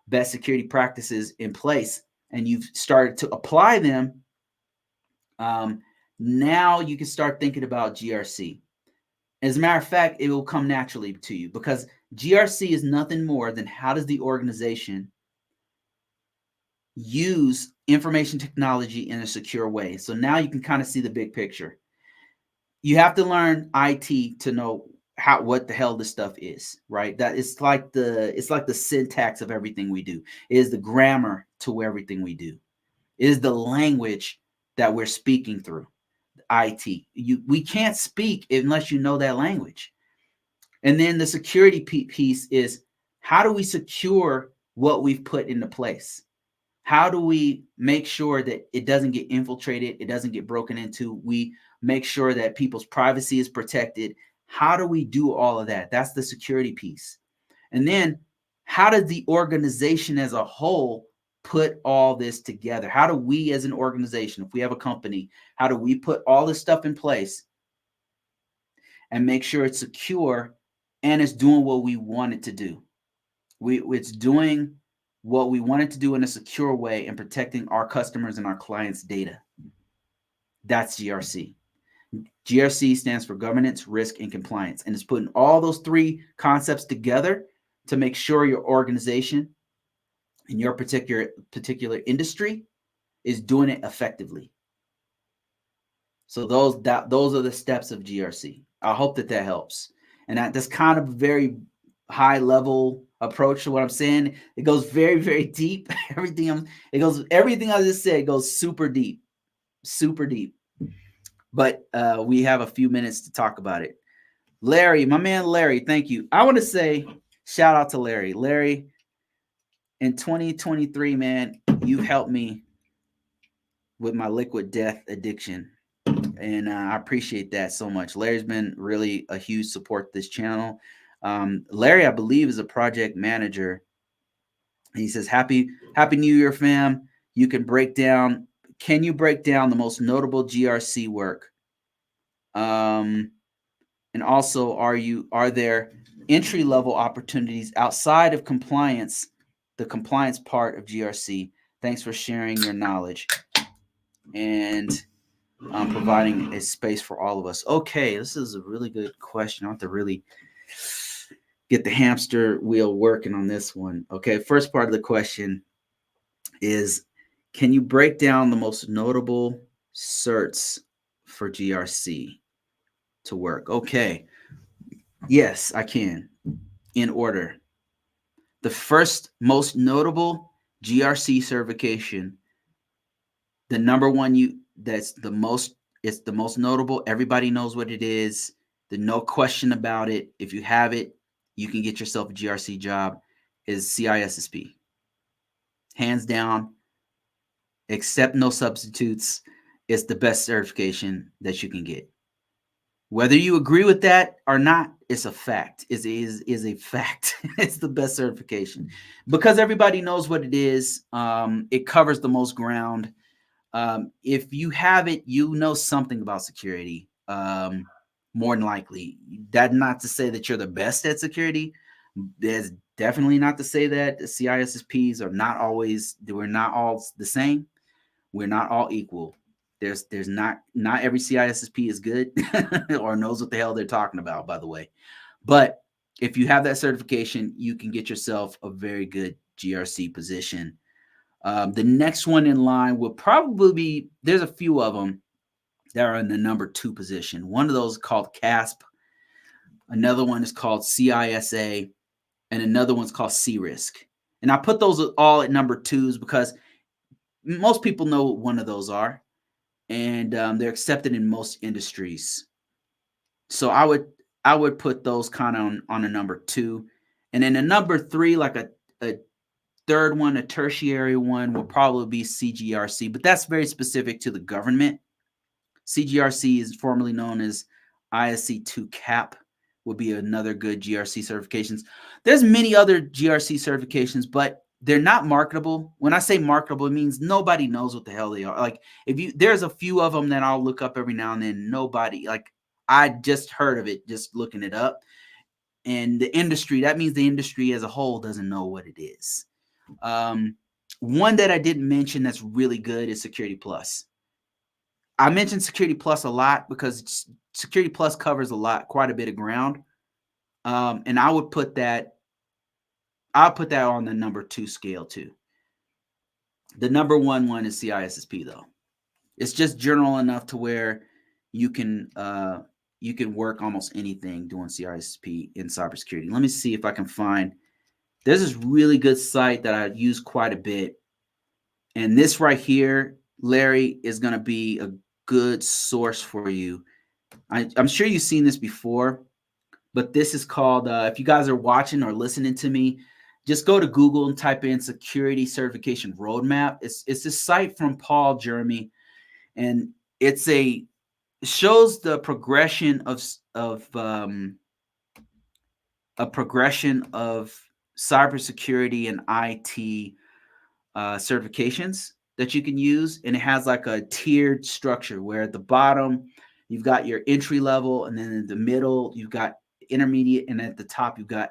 best security practices in place, and you've started to apply them. Now you can start thinking about GRC. As a matter of fact, it will come naturally to you because GRC is nothing more than how does the organization use information technology in a secure way. So now you can kind of see the big picture. you have to learn IT to know what the hell this stuff is, right? That it's like the syntax of everything we do. It is the grammar to everything we do. It is the language that we're speaking through. IT. We can't speak unless you know that language. And then the security piece is, how do we secure what we've put into place? How do we make sure that it doesn't get infiltrated, it doesn't get broken into? We make sure that people's privacy is protected. How do we do all of that? That's the security piece. And then how does the organization as a whole put all this together? How do we as an organization, if we have a company, how do we put all this stuff in place and make sure it's secure and it's doing what we want it to do? It's doing what we want it to do in a secure way and protecting our customers and our clients' data. That's GRC. GRC stands for governance, risk, and compliance. And it's putting all those three concepts together to make sure your organization in your particular industry is doing it effectively. So those are the steps of GRC. I hope that helps. And that's kind of a very high level approach to what I'm saying. It goes very, very deep. Everything I just said goes super deep, super deep. But we have a few minutes to talk about it. Larry, my man Larry, thank you. I want to say shout out to Larry. Larry, in 2023, man, you've helped me with my liquid death addiction. And I appreciate that so much. Larry's been really a huge support to this channel. Larry, I believe, is a project manager. And he says, Happy New Year, fam. Can you break down the most notable GRC work? And also, are there entry-level opportunities outside of compliance, the compliance part of GRC? Thanks for sharing your knowledge and providing a space for all of us. Okay, this is a really good question. I have to really get the hamster wheel working on this one. Okay, first part of the question is, can you break down the most notable certs for GRC to work? Okay, yes, I can. In order. The first most notable GRC certification, the number one it's the most notable. Everybody knows what it is. There's no question about it. If you have it, you can get yourself a GRC job, is CISSP. Hands down, accept no substitutes. It's the best certification that you can get. Whether you agree with that or not, it's a fact. Is a fact. It's the best certification because everybody knows what it is. It covers the most ground. If you have it, you know something about security. More than likely, that's not to say that you're the best at security. There's definitely not to say that the CISSPs are not always. We're not all the same. We're not all equal. There's not every CISSP is good or knows what the hell they're talking about, by the way. But if you have that certification, you can get yourself a very good GRC position. The next one in line will probably be, there's a few of them that are in the number 2 position. One of those is called CASP. Another one is called CISA. And another one's called CRISC. And I put those all at number 2s because most people know what one of those are. And they're accepted in most industries. So I would put those kind of on a number 2. And then a number 3, like a third one, a tertiary one, will probably be CGRC, but that's very specific to the government. CGRC is formerly known as ISC2 CAP, would be another good GRC certifications. There's many other GRC certifications, but they're not marketable. When I say marketable, it means nobody knows what the hell they are. Like there's a few of them that I'll look up every now and then. Nobody, like I just heard of it, just looking it up. And the industry, that means the industry as a whole doesn't know what it is. One that I didn't mention that's really good is Security Plus. I mentioned Security Plus a lot because Security Plus covers quite a bit of ground. And I would put that, I'll put that on the number 2 scale too. The number 1 one is CISSP though. It's just general enough to where you can work almost anything doing CISSP in cybersecurity. Let me see if I can find. There's this really good site that I use quite a bit, and this right here, Larry, is going to be a good source for you. I'm sure you've seen this before, but this is called, if you guys are watching or listening to me, just go to Google and type in Security Certification Roadmap. It's this site from Paul Jeremy, and it shows the progression of cybersecurity and IT certifications that you can use, and it has like a tiered structure where at the bottom you've got your entry level, and then in the middle you've got intermediate, and at the top you've got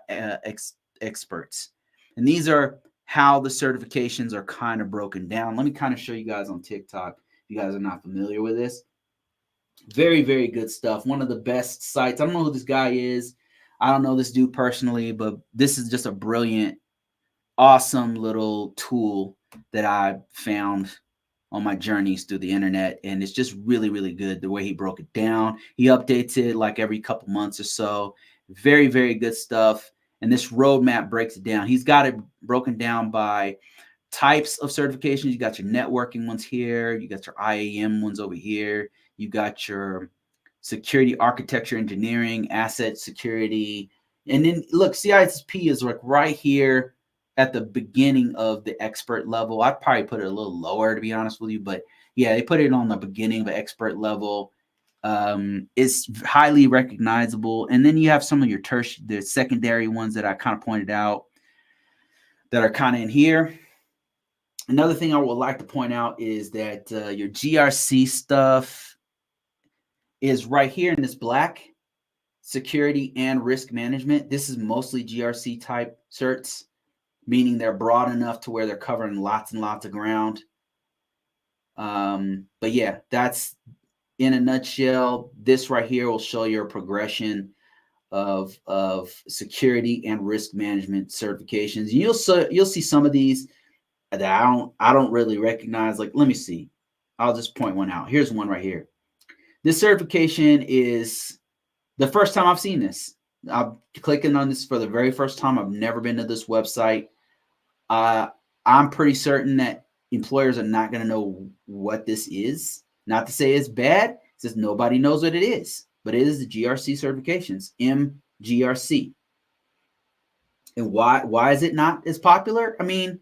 experts. And these are how the certifications are kind of broken down. Let me kind of show you guys on TikTok if you guys are not familiar with this. Very, very good stuff. One of the best sites. I don't know who this guy is. I don't know this dude personally, but this is just a brilliant, awesome little tool that I found on my journeys through the internet. And it's just really, really good the way he broke it down. He updates it like every couple months or so. Very, very good stuff. And this roadmap breaks it down. He's got it broken down by types of certifications. You got your networking ones here. You got your IAM ones over here. You got your security architecture engineering, asset security. And then look, CISP is like right here at the beginning of the expert level. I'd probably put it a little lower, to be honest with you. But yeah, they put it on the beginning of the expert level. It's highly recognizable. And then you have some of your the secondary ones that I kind of pointed out that are kind of in here. Another thing I would like to point out is that your GRC stuff is right here in this black, security and risk management. This is mostly GRC type certs, meaning they're broad enough to where they're covering lots and lots of ground. But yeah, that's in a nutshell. This right here will show your progression of security and risk management certifications. You'll see some of these that I don't really recognize. Like, let me see. I'll just point one out. Here's one right here. This certification is the first time I've seen this. I'm clicking on this for the very first time. I've never been to this website. I'm pretty certain that employers are not going to know what this is. Not to say it's bad. It's just nobody knows what it is. But it is the GRC certifications, MGRC. And why is it not as popular? I mean,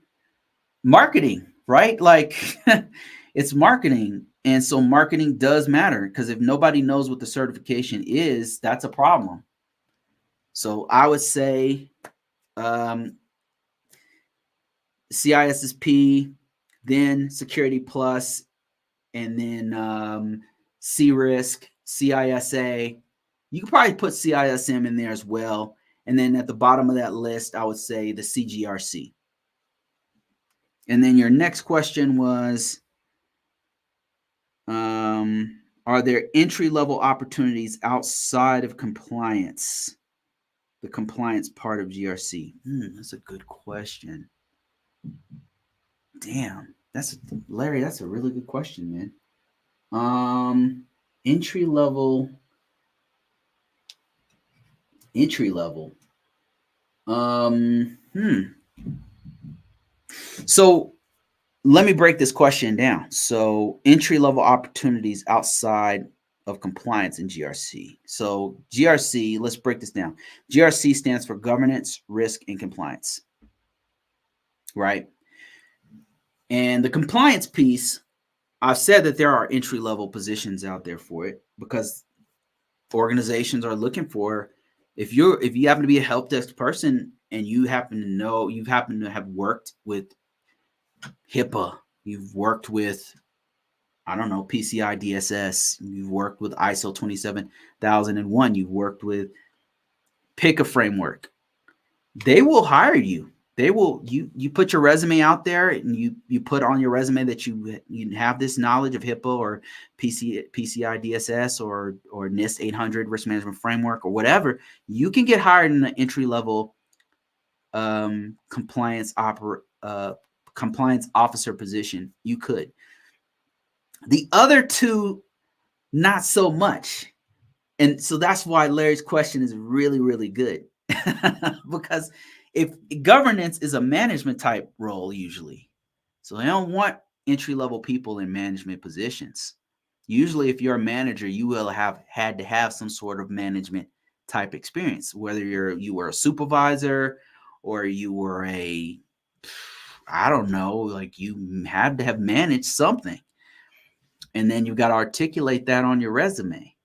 marketing, right? Like it's marketing. And so marketing does matter, because if nobody knows what the certification is, that's a problem. So I would say CISSP, then Security Plus, and then C-Risk, CISA. You could probably put CISM in there as well. And then at the bottom of that list, I would say the CGRC. And then your next question was, are there entry-level opportunities outside of compliance, the compliance part of GRC? That's a good question. Damn, Larry, that's a really good question, man. Entry level. So let me break this question down. So entry-level opportunities outside of compliance in GRC. So GRC, let's break this down. GRC stands for governance, risk, and compliance, right? And the compliance piece, I've said that there are entry-level positions out there for it, because organizations are looking for, if you happen to be a help desk person and you happen to have worked with HIPAA, you've worked with, I don't know, PCI DSS, you've worked with ISO 27001, you've worked with, pick a framework, they will hire you. They will, you put your resume out there, and you put on your resume that you have this knowledge of HIPAA or PCI DSS or NIST 800 risk management framework or whatever. You can get hired in an entry level compliance officer position. You could. The other two Not so much. And so that's why Larry's question is really, really good. Because if governance is a management type role usually, so they don't want entry level people in management positions. Usually, if you're a manager, you will have had to have some sort of management type experience, whether you were a supervisor or you were I don't know, like you had to have managed something. And then you've got to articulate that on your resume.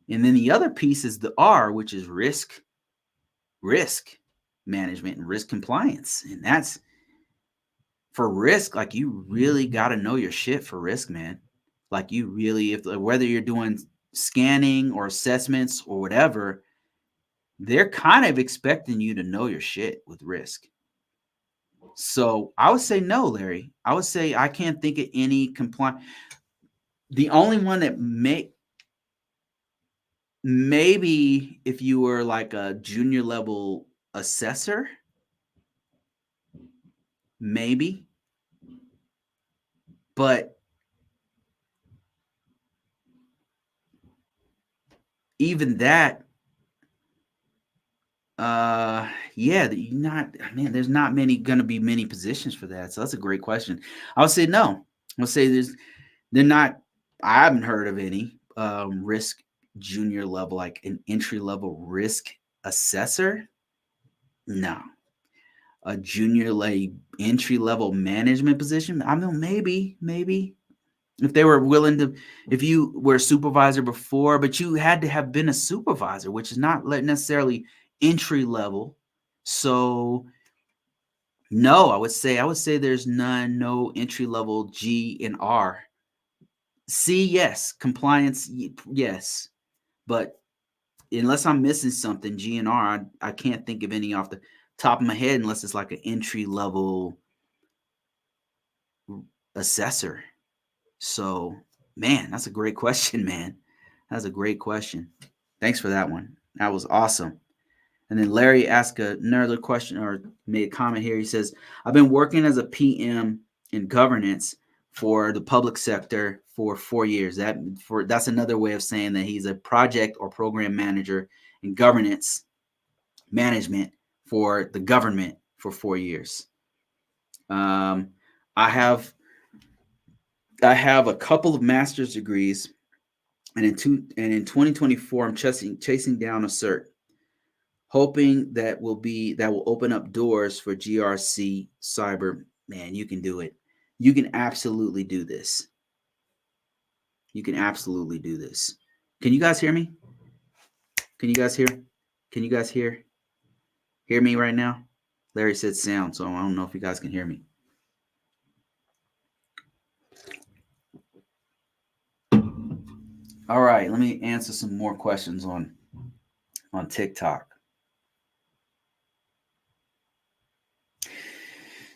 And then the other piece is the R, which is risk management and risk compliance. And that's for risk, like you really got to know your shit for risk, man. Like you really, if whether you're doing scanning or assessments or whatever, they're kind of expecting you to know your shit with risk. So I would say no, Larry. I would say I can't think of any compliance. The only one that maybe if you were like a junior level assessor, maybe, but even that, yeah, there's not gonna be many positions for that. So that's a great question. I would say no. I'll say I haven't heard of any risk junior level, like an entry level risk assessor. No. A junior like entry level management position. I mean, maybe if they were willing to, if you were a supervisor before, but you had to have been a supervisor, which is not necessarily entry level. So no, I would say there's no entry level G and R. C, yes, compliance, yes, but unless I'm missing something, G and R, I can't think of any off the top of my head unless it's like an entry level assessor. So, man, that's a great question, man. That's a great question. Thanks for that one. That was awesome. And then Larry asked another question or made a comment here. He says, I've been working as a PM in governance for the public sector for 4 years. That's another way of saying that he's a project or program manager in governance management for the government for 4 years. I have a couple of master's degrees, and in 2024, I'm chasing down a cert, hoping that will open up doors for GRC cyber. Man, you can do it. You can absolutely do this. You can absolutely do this. Can you guys hear me? Can you guys hear? Can you guys hear me right now? Larry said sound, so I don't know if you guys can hear me. All right, let me answer some more questions on TikTok.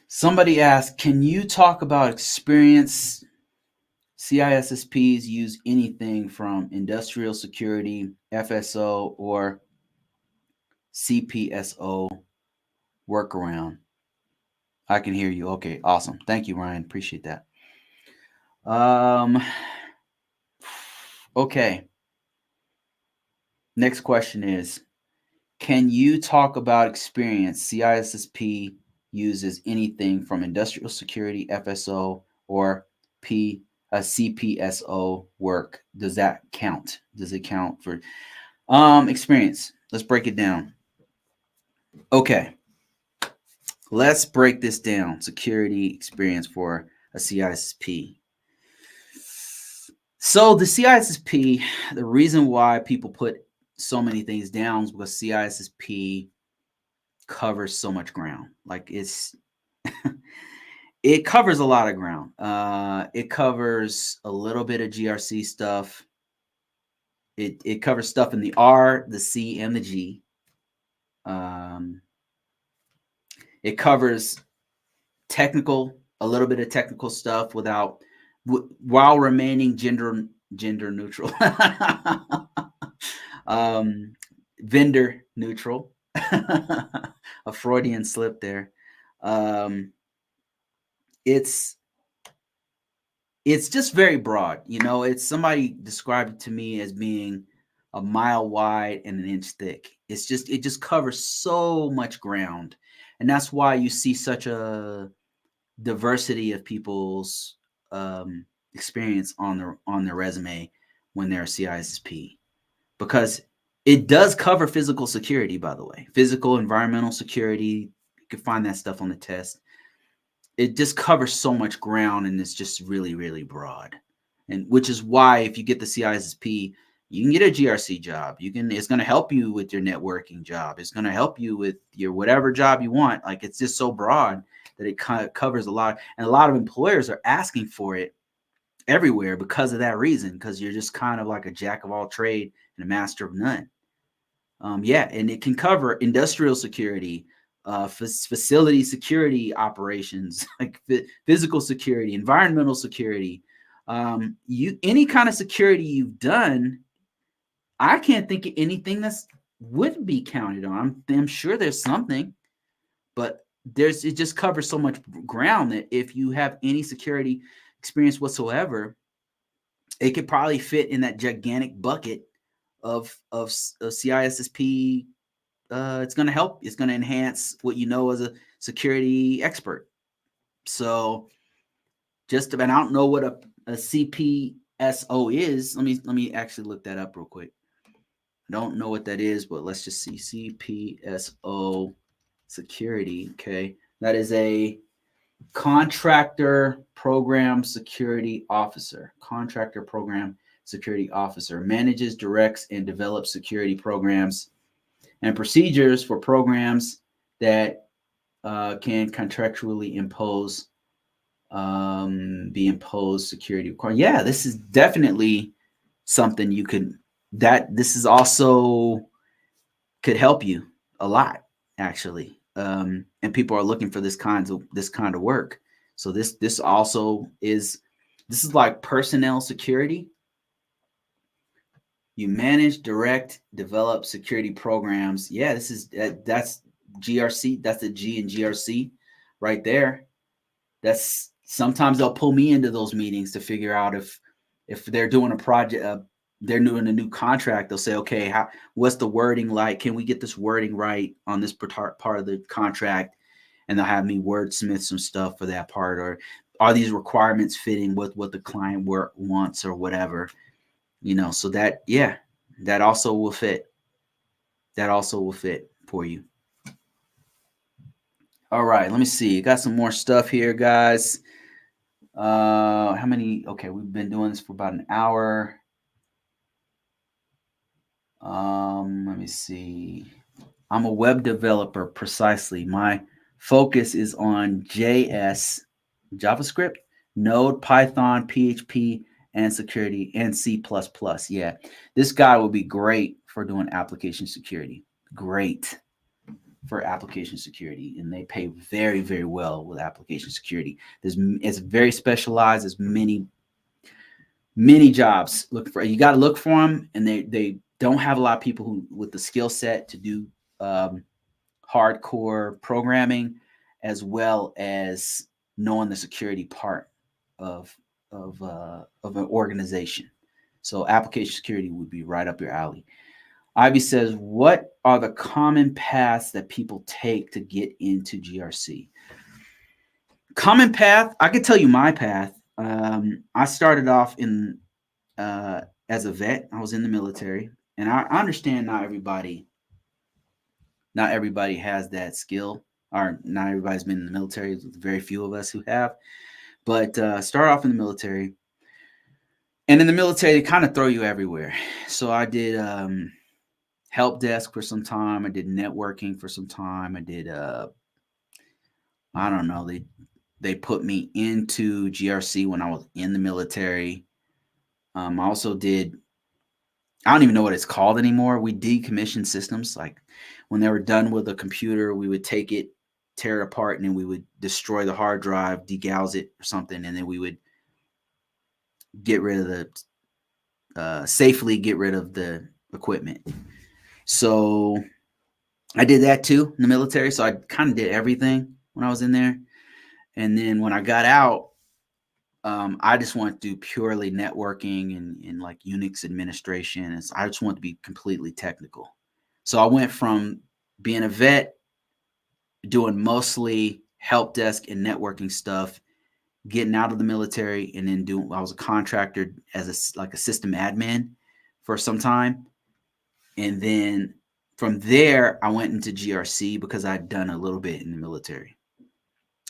Somebody asked, can you talk about experience CISSPs use anything from industrial security, FSO, or CPSO workaround? I can hear you. Okay, awesome. Thank you, Ryan. Appreciate that. Okay. Next question is, can you talk about experience CISSP uses anything from industrial security, FSO, or CPSO work? Does that count? Does it count for experience? Let's break it down. Okay. Let's break this down. Security experience for a CISSP. So the CISSP, the reason why people put so many things down is because CISSP covers so much ground. Like it covers a lot of ground. It covers a little bit of GRC stuff. It covers stuff in the R, the C, and the G. It covers a little bit of technical stuff while remaining gender neutral, vendor neutral. A Freudian slip there. It's it's just very broad. You know, it's somebody described it to me as being a mile wide and an inch thick. It just covers so much ground. And that's why you see such a diversity of people's experience on their resume when they're a CISSP, because it does cover physical security, by the way, physical environmental security. You can find that stuff on the test. It just covers so much ground, and it's just really, really broad. And which is why if you get the CISSP, you can get a GRC job. It's going to help you with your networking job. It's going to help you with your whatever job you want. Like, it's just so broad that it kind of covers a lot. And a lot of employers are asking for it everywhere because of that reason, because you're just kind of like a jack of all trade and a master of none. Yeah, and it can cover industrial security, facility security operations, like physical security, environmental security. You any kind of security you've done, I can't think of anything that's wouldn't be counted on. I'm sure there's something, but it just covers so much ground that if you have any security experience whatsoever, it could probably fit in that gigantic bucket of CISSP. It's going to help. It's going to enhance what you know as a security expert. So, and I don't know what a CPSO is. Let me actually look that up real quick. I don't know what that is, but let's just see. CPSO security. Okay, that is a contractor program security officer. Contractor program security officer manages, directs, and develops security programs and procedures for programs that can contractually be imposed security requirements. Yeah, this is definitely something you could. This is also could help you a lot, actually. And people are looking for this kind of work. So this also is like personnel security. You manage, direct, develop security programs. Yeah, that's GRC. That's the G in GRC right there. That's sometimes they'll pull me into those meetings to figure out if they're doing a project, they're doing a new contract. They'll say, okay, what's the wording like? Can we get this wording right on this part of the contract? And they'll have me wordsmith some stuff for that part, or are these requirements fitting with what the client wants or whatever? You know, so that also will fit. That also will fit for you. All right, let me see. Got some more stuff here, guys. How many? Okay, we've been doing this for about an hour. Let me see. I'm a web developer, precisely. My focus is on JS, JavaScript, Node, Python, PHP, and security, and C++. Yeah, this guy will be great for doing application security. Great for application security, and they pay very, very well with application security. It's very specialized. There's many jobs. You got to look for them, and they don't have a lot of people with the skill set to do hardcore programming, as well as knowing the security part of an organization. So application security would be right up your alley. Ivy says, what are the common paths that people take to get into GRC? Common path, I could tell you my path. I started off as a vet. I was in the military, and I understand not everybody has that skill, or not everybody's been in the military. There's very few of us who have. But start off in the military, and in the military they kind of throw you everywhere. So I did help desk for some time. I did networking for some time. I did I don't know. They put me into GRC when I was in the military. I also did, I don't even know what it's called anymore. We decommissioned systems. Like when they were done with a computer, we would take it, tear it apart, and then we would destroy the hard drive, degauss it or something, and then we would get rid of safely get rid of the equipment. So I did that too in the military. So I kind of did everything when I was in there. And then when I got out, I just want to do purely networking and like Unix administration. And I just want to be completely technical. So I went from being a vet, doing mostly help desk and networking stuff, getting out of the military, and then I was a contractor as like a system admin for some time. And then from there, I went into GRC because I'd done a little bit in the military.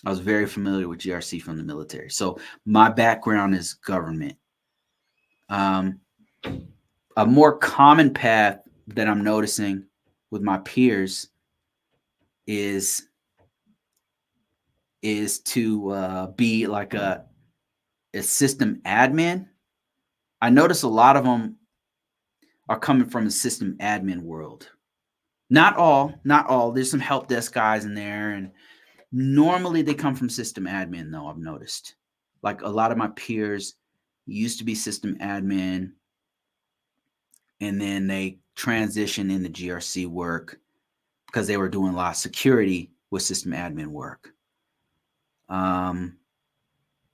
I was very familiar with GRC from the military. So my background is government. A more common path that I'm noticing with my peers is to be like a system admin. I notice a lot of them are coming from the system admin world. Not all. There's some help desk guys in there, and normally they come from system admin, though, I've noticed. Like a lot of my peers used to be system admin, and then they transitioned into GRC work because they were doing a lot of security with system admin work.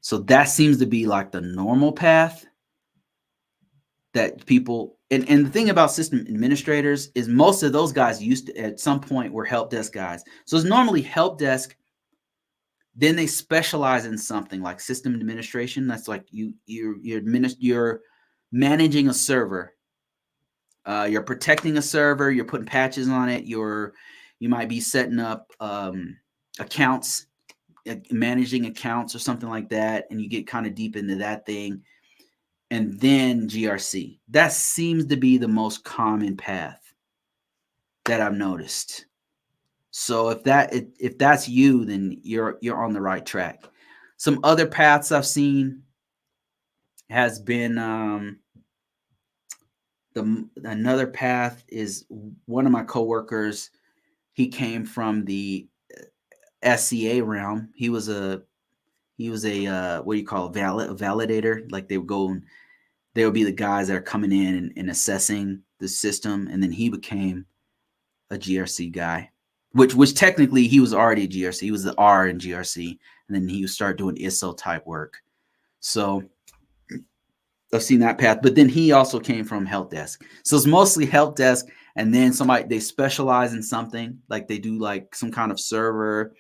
So that seems to be like the normal path that people, and the thing about system administrators is most of those guys used to at some point were help desk guys. So it's normally help desk. Then they specialize in something like system administration. That's like you're managing a server. You're protecting a server. You're putting patches on it. You might be setting up accounts, managing accounts or something like that, and you get kind of deep into that thing. And then GRC. That seems to be the most common path that I've noticed. So if that's you, then you're on the right track. Some other paths I've seen has been another path is one of my coworkers. He came from the SCA realm. He was a what do you call it, a validator. Like they would be the guys that are coming in and assessing the system, and then he became a GRC guy. Which technically he was already a GRC. He was the R in GRC, and then he would start doing ISO type work. So I've seen that path. But then he also came from help desk. So it's mostly help desk, and then they specialize in something, like they do like some kind of server.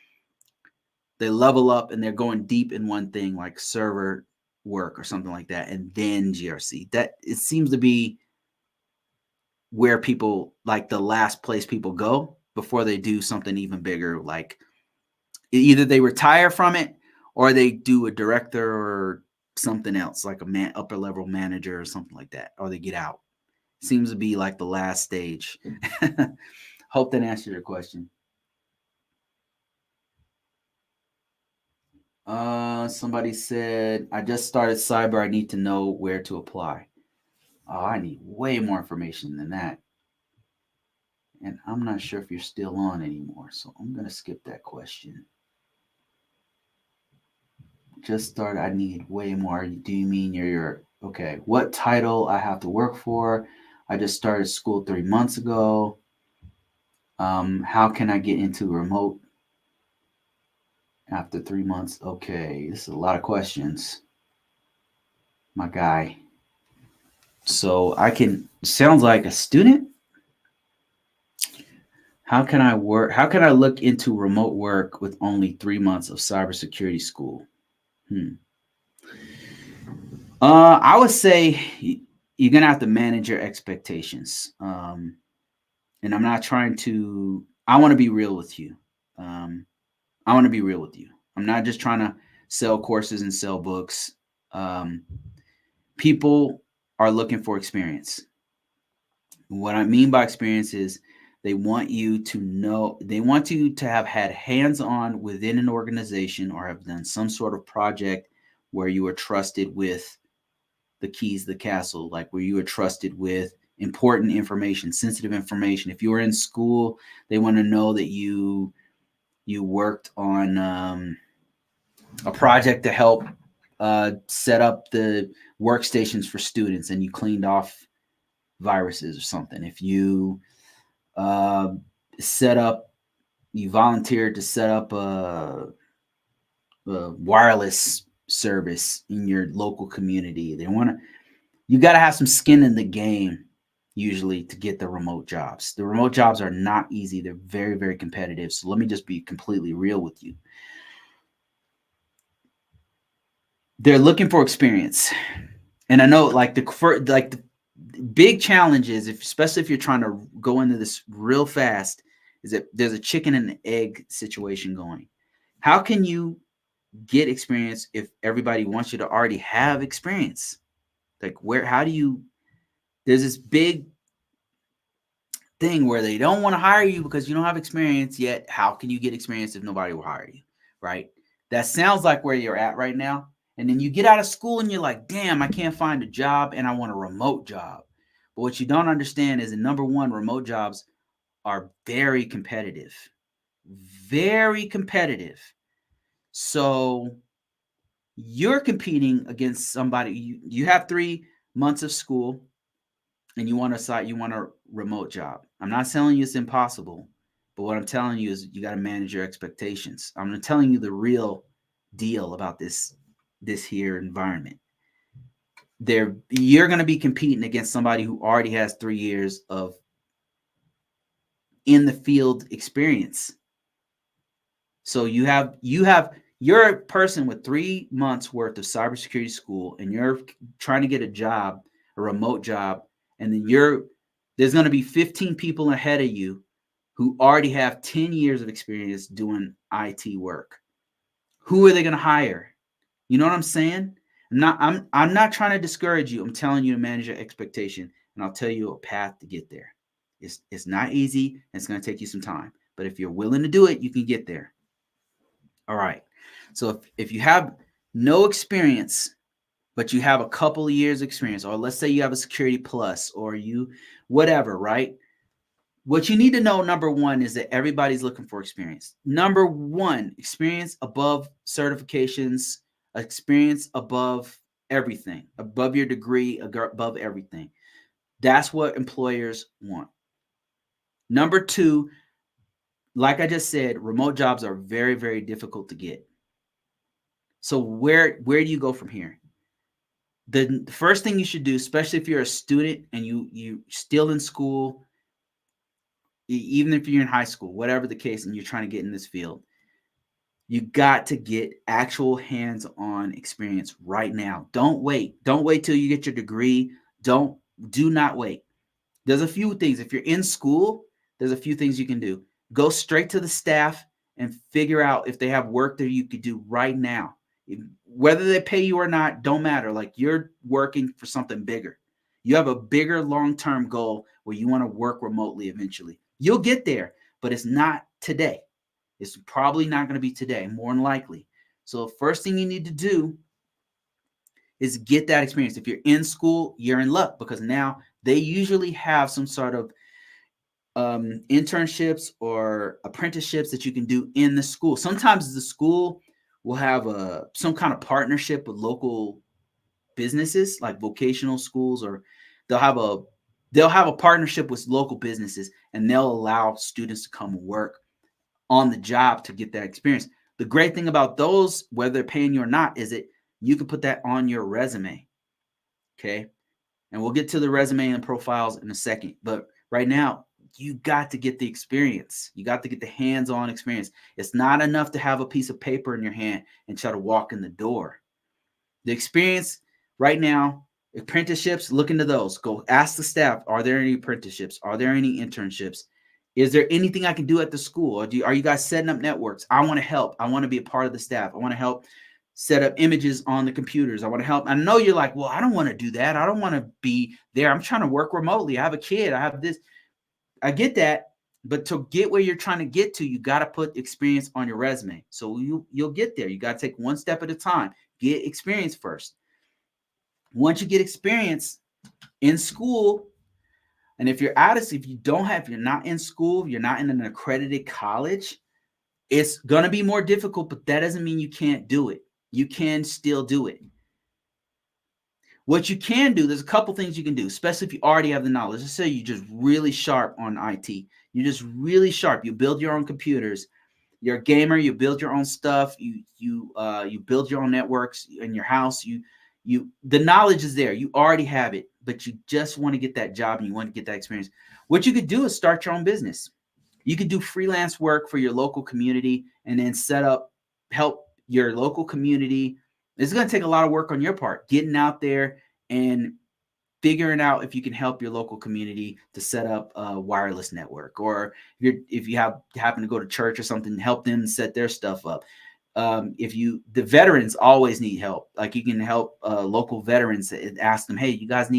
They level up and they're going deep in one thing, like server work or something like that, and then GRC. That it seems to be where people, like the last place people go before they do something even bigger. Like either they retire from it or they do a director or something else, like a upper level manager or something like that, or they get out. Seems to be like the last stage. Hope that answered your question. Somebody said, I just started cyber. I need to know where to apply. Oh, I need way more information than that. And I'm not sure if you're still on anymore, so I'm going to skip that question. Just started. I need way more. Do you mean you're okay? What title I have to work for? I just started school 3 months ago. How can I get into remote after 3 months? Okay, this is a lot of questions, my guy. So sounds like a student. How can I work? How can I look into remote work with only 3 months of cybersecurity school? I would say you're gonna have to manage your expectations. And I'm not trying to. I want to be real with you. I want to be real with you. I'm not just trying to sell courses and sell books. People are looking for experience. What I mean by experience is they want you to know, they want you to have had hands-on within an organization or have done some sort of project where you are trusted with the keys to the castle, like where you are trusted with important information, sensitive information. If you were in school, they want to know that you worked on a project to help set up the workstations for students and you cleaned off viruses or something. If you you volunteered to set up a wireless service in your local community. You got to have some skin in the game usually to get the remote jobs. The remote jobs are not easy. They're very, very competitive. So let me just be completely real with you. They're looking for experience. And I know the big challenge is, especially if you're trying to go into this real fast, is that there's a chicken and egg situation going. How can you get experience if everybody wants you to already have experience? Like there's this big thing where they don't want to hire you because you don't have experience yet. How can you get experience if nobody will hire you? Right? That sounds like where you're at right now. And then you get out of school and you're like, damn, I can't find a job and I want a remote job. But what you don't understand is that, number one, remote jobs are very competitive. Very competitive. So you're competing against somebody. You have 3 months of school and you want a remote job. I'm not telling you it's impossible, but what I'm telling you is you got to manage your expectations. I'm telling you the real deal about this here environment. You're going to be competing against somebody who already has 3 years of in the field experience. So you're a person with 3 months worth of cybersecurity school, and you're trying to get a job, a remote job, and then there's going to be 15 people ahead of you who already have 10 years of experience doing IT work. Who are they going to hire? You know what I'm saying? I'm not trying to discourage you. I'm telling you to manage your expectation, and I'll tell you a path to get there. It's not easy, and it's going to take you some time. But if you're willing to do it, you can get there. All right. So if you have no experience, but you have a couple of years experience, or let's say you have a security plus, or you whatever, right? What you need to know, number one, is that everybody's looking for experience. Number one, experience above certifications, experience above everything, above your degree, above everything. That's what employers want. Number two, like I just said, remote jobs are very, very difficult to get. So where do you go from here? The first thing you should do, especially if you're a student and you still in school, even if you're in high school, whatever the case, and you're trying to get in this field, you got to get actual hands-on experience right now. Don't wait. Don't wait till you get your degree. Do not wait. There's a few things. If you're in school, there's a few things you can do. Go straight to the staff and figure out if they have work that you could do right now. Whether they pay you or not, don't matter. Like, you're working for something bigger. You have a bigger long-term goal where you want to work remotely eventually. You'll get there, but it's not today. It's probably not going to be today, more than likely. So first thing you need to do is get that experience. If you're in school, you're in luck, because now they usually have some sort of internships or apprenticeships that you can do in the school. Sometimes the school will have some kind of partnership with local businesses, like vocational schools, or they'll have a partnership with local businesses, and they'll allow students to come work on the job to get that experience. The great thing about those, whether they're paying you or not, is that you can put that on your resume. Okay. And we'll get to the resume and profiles in a second. But right now, you got to get the experience. You got to get the hands-on experience. It's not enough to have a piece of paper in your hand and try to walk in the door. The experience right now, apprenticeships, look into those. Go ask the staff, are there any apprenticeships? Are there any internships? Is there anything I can do at the school? Or are you guys setting up networks? I want to help. I want to be a part of the staff. I want to help set up images on the computers. I want to help. I know you're like, well, I don't want to do that. I don't want to be there. I'm trying to work remotely. I have a kid. I have this. I get that. But to get where you're trying to get to, you got to put experience on your resume. So you'll get there. You got to take one step at a time. Get experience first. Once you get experience in school, and if you're not in school, you're not in an accredited college, it's going to be more difficult, but that doesn't mean you can't do it. You can still do it. What you can do, there's a couple things you can do, especially if you already have the knowledge. Let's say you're just really sharp on IT. You're just really sharp. You build your own computers. you're a gamer, you build your own stuff, you build your own networks in your house. The knowledge is there. You already have it, but you just want to get that job and you want to get that experience. What you could do is start your own business. You could do freelance work for your local community and then help your local community. It's going to take a lot of work on your part, getting out there and figuring out if you can help your local community to set up a wireless network, or if you happen to go to church or something, help them set their stuff up. The veterans always need help. Like you can help local veterans and ask them, hey, you guys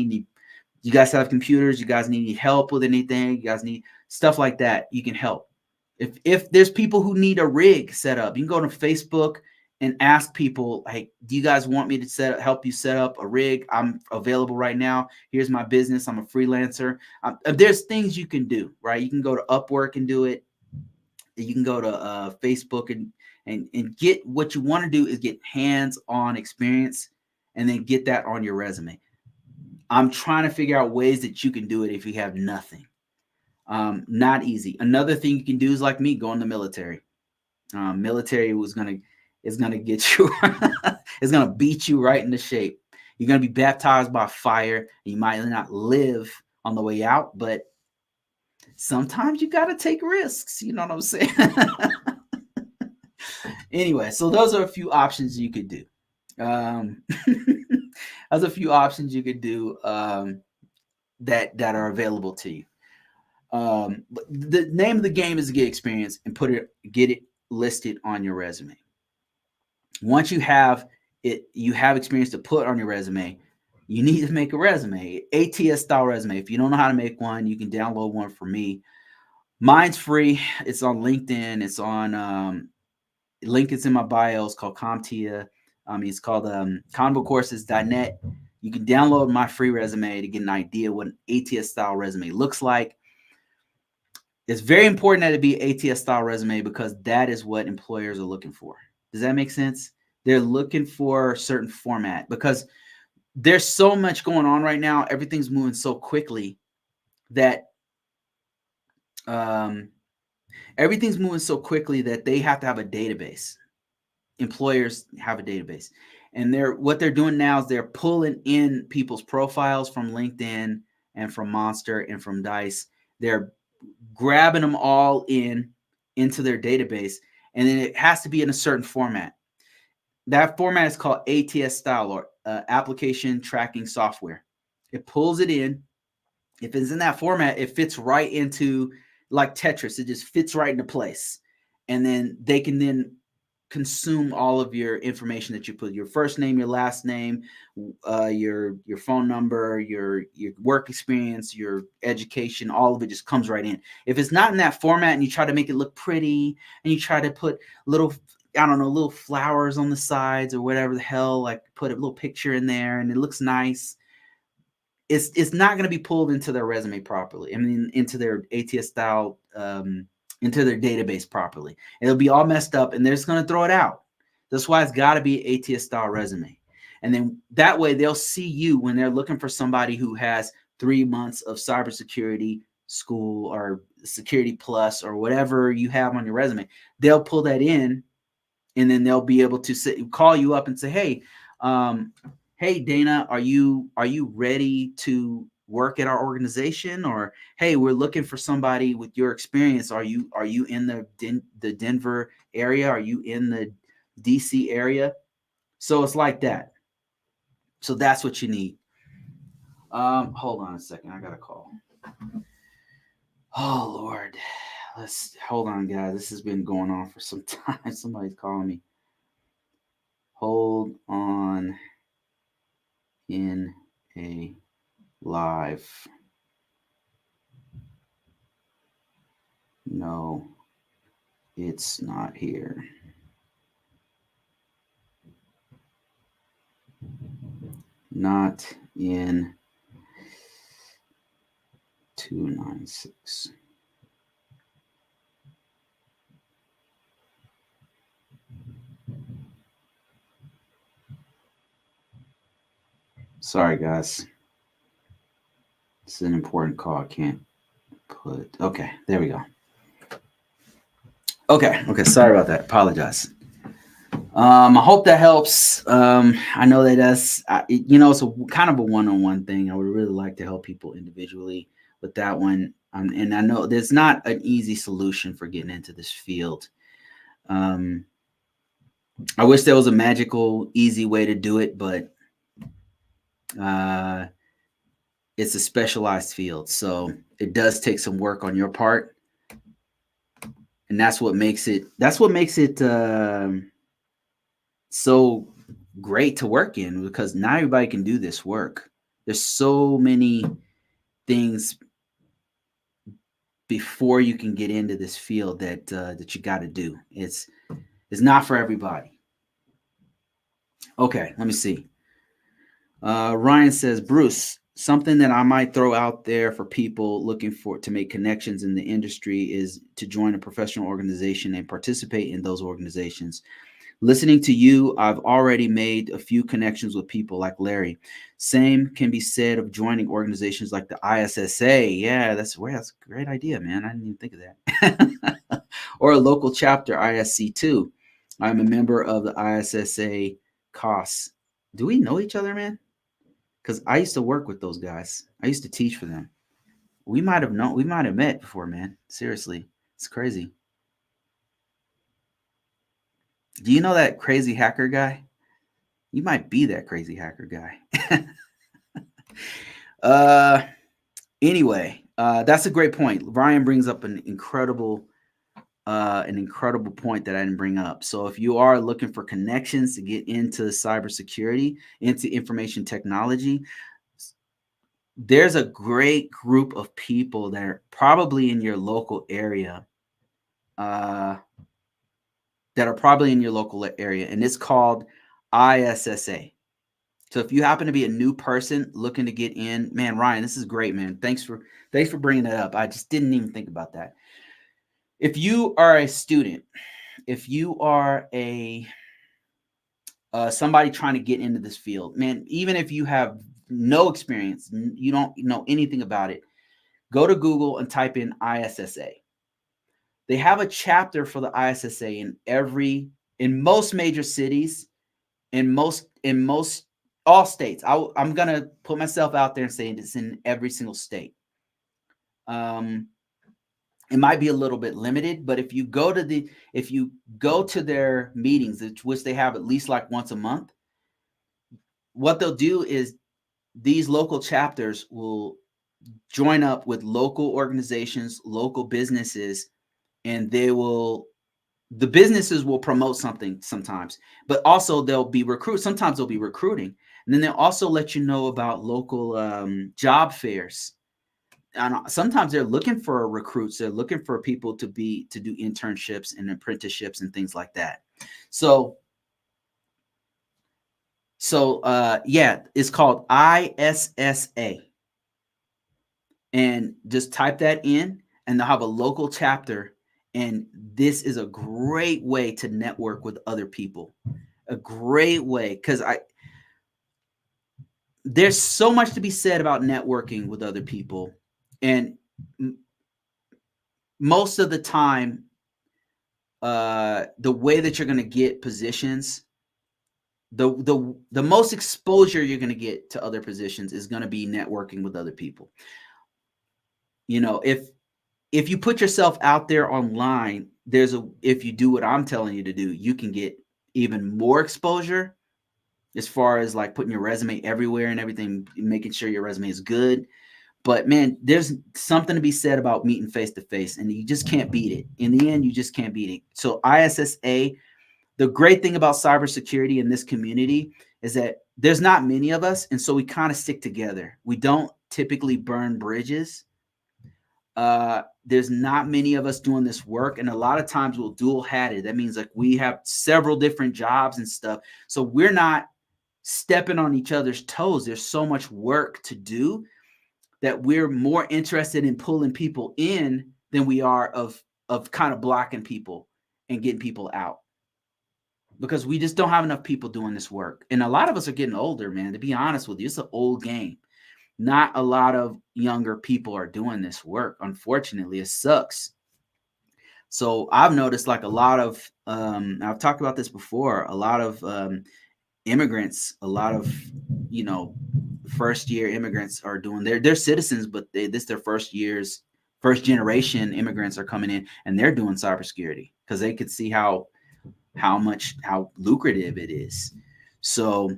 have computers, you guys need any help with anything, you guys need stuff like that, you can help. If there's people who need a rig set up, you can go to Facebook and ask people, hey, do you guys want me to help you set up a rig? I'm available right now. Here's my business. I'm a freelancer. There's things you can do, right? You can go to Upwork and do it. You can go to Facebook and get what you want to do is get hands-on experience and then get that on your resume. I'm trying to figure out ways that you can do it if you have nothing. Not easy. Another thing you can do is like me, go in the military. Military is gonna get you. It's gonna beat you right into shape. You're gonna be baptized by fire. You might not live on the way out, but sometimes you gotta take risks. You know what I'm saying? Anyway, so those are a few options you could do. Those are a few options you could do that are available to you. The name of the game is to get experience and get it listed on your resume. Once you have it, you have experience to put on your resume. You need to make a resume, ATS style resume. If you don't know how to make one, you can download one from me. Mine's free. It's on LinkedIn. It's on link is in my bio. It's called CompTIA. It's called Convocourses.net. You can download my free resume to get an idea what an ATS style resume looks like. It's very important that it be ATS style resume because that is what employers are looking for. Does that make sense? They're looking for a certain format because there's so much going on right now. Everything's moving so quickly that they have to have a database. Employers have a database. And what they're doing now is they're pulling in people's profiles from LinkedIn and from Monster and from Dice. They're grabbing them all into their database, and then it has to be in a certain format. That format is called ATS style, or application tracking software. It pulls it in. If it's in that format, it fits right into, like Tetris. It just fits right into place. And then they can then consume all of your information that you put, your first name, your last name, your phone number, your work experience, your education, all of it just comes right in. If it's not in that format and you try to make it look pretty and you try to put little flowers on the sides or whatever the hell, like put a little picture in there and it looks nice, it's not going to be pulled into their resume properly. I mean, into their ATS style, into their database properly. It'll be all messed up and they're just going to throw it out. That's why it's got to be an ATS style resume. And then that way they'll see you when they're looking for somebody who has 3 months of cybersecurity school or security plus or whatever you have on your resume. They'll pull that in and then they'll be able to call you up and say, hey, hey, Dana, are you ready to work at our organization? Or, hey, we're looking for somebody with your experience. Are you in the Denver area? Are you in the DC area? So it's like that. So that's what you need. Hold on a second. I got a call. Oh, Lord. Hold on, guys. This has been going on for some time. Somebody's calling me. Hold on in a live. No, it's not here. Not in 296. Sorry, guys. It's an important call. I can't put. Okay, there we go. Okay. Sorry about that. Apologize. I hope that helps. I know that it's a kind of a one-on-one thing. I would really like to help people individually with that one. And I know there's not an easy solution for getting into this field. Um, I wish there was a magical, easy way to do it, but uh, it's a specialized field. So it does take some work on your part. And that's what makes it so great to work in, because not everybody can do this work. There's so many things before you can get into this field that you got to do. It's not for everybody. Okay, let me see. Ryan says, Bruce, something that I might throw out there for people looking to make connections in the industry is to join a professional organization and participate in those organizations. Listening to you, I've already made a few connections with people like Larry. Same can be said of joining organizations like the ISSA. Yeah, that's a great idea, man. I didn't even think of that. Or a local chapter, ISC2. I'm a member of the ISSA COS. Do we know each other, man? Because I used to work with those guys. I used to teach for them. We might have met before, man. Seriously, it's crazy. Do you know that crazy hacker guy? You might be that crazy hacker guy. uh, anyway, that's a great point. Ryan brings up an incredible point that I didn't bring up. So if you are looking for connections to get into cybersecurity, into information technology, there's a great group of people that are probably in your local area. And it's called ISSA. So if you happen to be a new person looking to get in, man, Ryan, this is great, man. Thanks for bringing that up. I just didn't even think about that. If you are a student, if you are a somebody trying to get into this field, man, even if you have no experience, you don't know anything about it, go to Google and type in ISSA. They have a chapter for the ISSA in most major cities, in most all states. I'm gonna put myself out there and say it's in every single state. It might be a little bit limited, but if you go to their meetings, which they have at least like once a month, what they'll do is these local chapters will join up with local organizations, local businesses, and the businesses will promote something sometimes, but also sometimes they'll be recruiting, and then they'll also let you know about local job fairs. And sometimes they're looking for recruits. They're looking for people to do internships and apprenticeships and things like that. So yeah, it's called ISSA, and just type that in, and they'll have a local chapter. And this is a great way to network with other people. A great way, because there's so much to be said about networking with other people, and most of the time, the way that you're going to get positions, the most exposure you're going to get to other positions is going to be networking with other people. If you put yourself out there online, if you do what I'm telling you to do, you can get even more exposure, as far as like putting your resume everywhere and everything, making sure your resume is good. But man, there's something to be said about meeting face to face, and you just can't beat it. In the end, you just can't beat it. So ISSA, the great thing about cybersecurity in this community is that there's not many of us, and so we kind of stick together. We don't typically burn bridges. There's not many of us doing this work, and a lot of times we'll dual hat it. That means like we have several different jobs and stuff, so we're not stepping on each other's toes. There's so much work to do that we're more interested in pulling people in than we are of kind of blocking people and getting people out, because we just don't have enough people doing this work. And a lot of us are getting older, man. To be honest with you, it's an old game. Not a lot of younger people are doing this work. Unfortunately, it sucks. So I've noticed like a lot of, I've talked about this before, a lot of immigrants, a lot of, first year immigrants are doing, they're citizens, but this their first generation immigrants are coming in and they're doing cybersecurity because they could see how lucrative it is. So,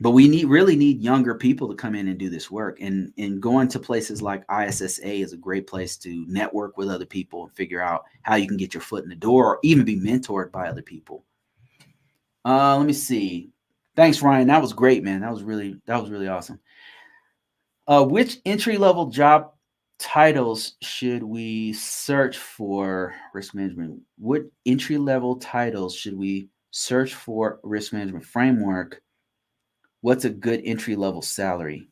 but we really need younger people to come in and do this work, and going to places like ISSA is a great place to network with other people and figure out how you can get your foot in the door or even be mentored by other people. Let me see. Thanks, Ryan. That was great, man. That was really awesome. Which entry-level job titles should we search for risk management? What entry-level titles should we search for risk management framework? What's a good entry-level salary?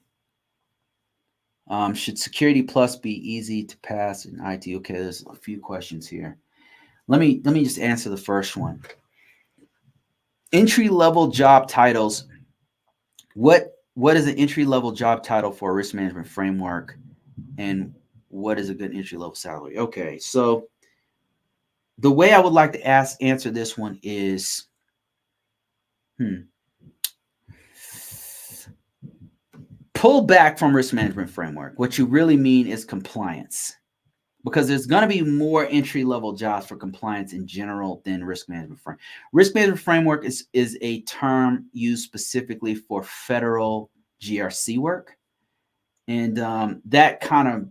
Should Security Plus be easy to pass in IT? Okay, there's a few questions here. Let me just answer the first one. Entry-level job titles. What is an entry-level job title for a risk management framework, and what is a good entry-level salary? Okay, so the way I would like to answer this one is, pull back from risk management framework. What you really mean is compliance, because there's going to be more entry-level jobs for compliance in general than risk management framework. Risk management framework is a term used specifically for federal GRC work, and that kind of,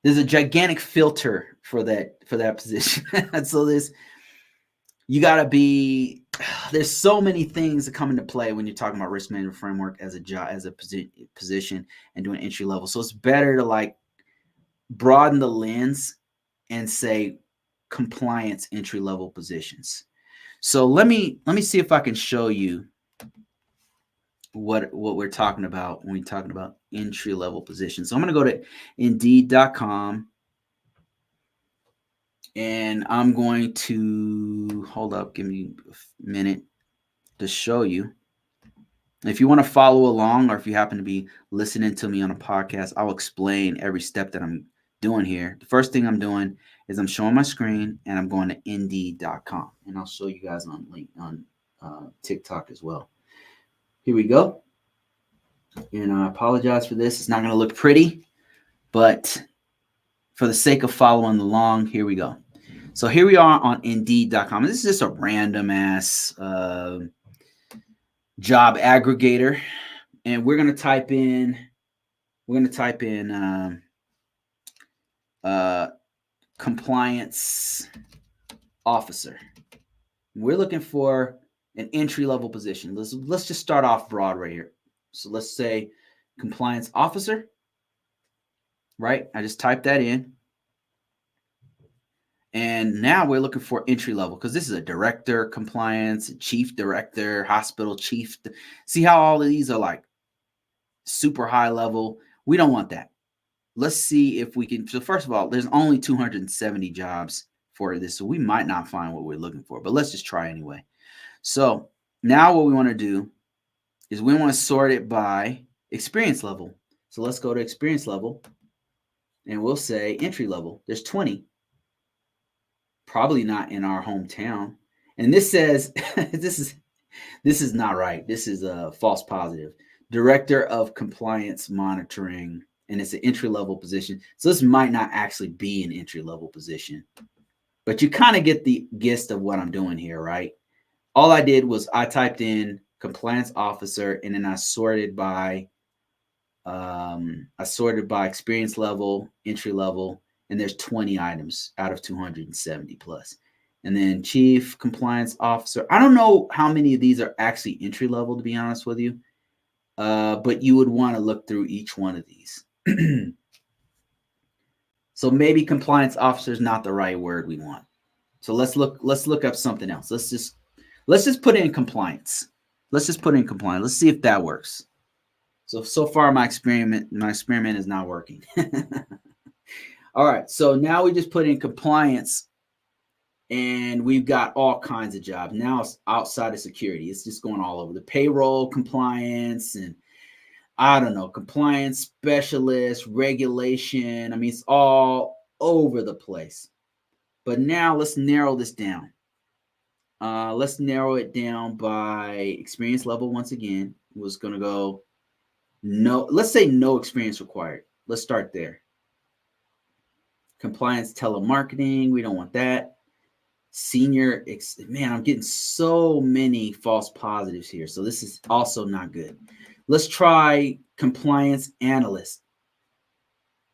there's a gigantic filter for that position. So you got to be, there's so many things that come into play when you're talking about risk management framework as a job, as a position, and doing entry level. So it's better to like broaden the lens and say compliance entry level positions. So let me see if I can show you what we're talking about when we're talking about entry level positions. So I'm going to go to Indeed.com. And I'm going to hold up, give me a minute to show you. If you want to follow along, or if you happen to be listening to me on a podcast, I'll explain every step that I'm doing here. The first thing I'm doing is I'm showing my screen and I'm going to Indeed.com, and I'll show you guys on TikTok as well. Here we go. And I apologize for this. It's not going to look pretty, but for the sake of following along, here we go. So here we are on Indeed.com. This is just a random ass job aggregator, and we're gonna type in compliance officer. We're looking for an entry level position. Let's just start off broad right here. So let's say compliance officer. Right? I just typed that in. And now we're looking for entry level, because this is a director, compliance, chief director, hospital chief. See how all of these are like super high level? We don't want that. Let's see if we can. So first of all, there's only 270 jobs for this, so we might not find what we're looking for, but let's just try anyway. So now what we want to do is we want to sort it by experience level. So let's go to experience level, and we'll say entry level. There's 20. Probably not in our hometown. And this says this is not right. This is a false positive. Director of Compliance Monitoring, and it's an entry-level position. So this might not actually be an entry-level position. But you kind of get the gist of what I'm doing here, right? All I did was I typed in compliance officer, and then I sorted by experience level, entry level, and there's 20 items out of 270 plus. And then chief compliance officer. I don't know how many of these are actually entry level, to be honest with you. But you would want to look through each one of these. So maybe compliance officer is not the right word we want. So let's look up something else. Let's just put in compliance. Let's just put in compliance. Let's see if that works. So far my experiment is not working. All right, so now we just put in compliance, and we've got all kinds of jobs. Now it's outside of security. It's just going all over the payroll compliance, and I don't know, compliance specialist, regulation. I mean, it's all over the place. But now let's narrow this down. Let's narrow it down by experience level once again. Was going to go no, let's say no experience required. Let's start there. Compliance telemarketing, we don't want that. Senior, man, I'm getting so many false positives here. So this is also not good. Let's try compliance analyst.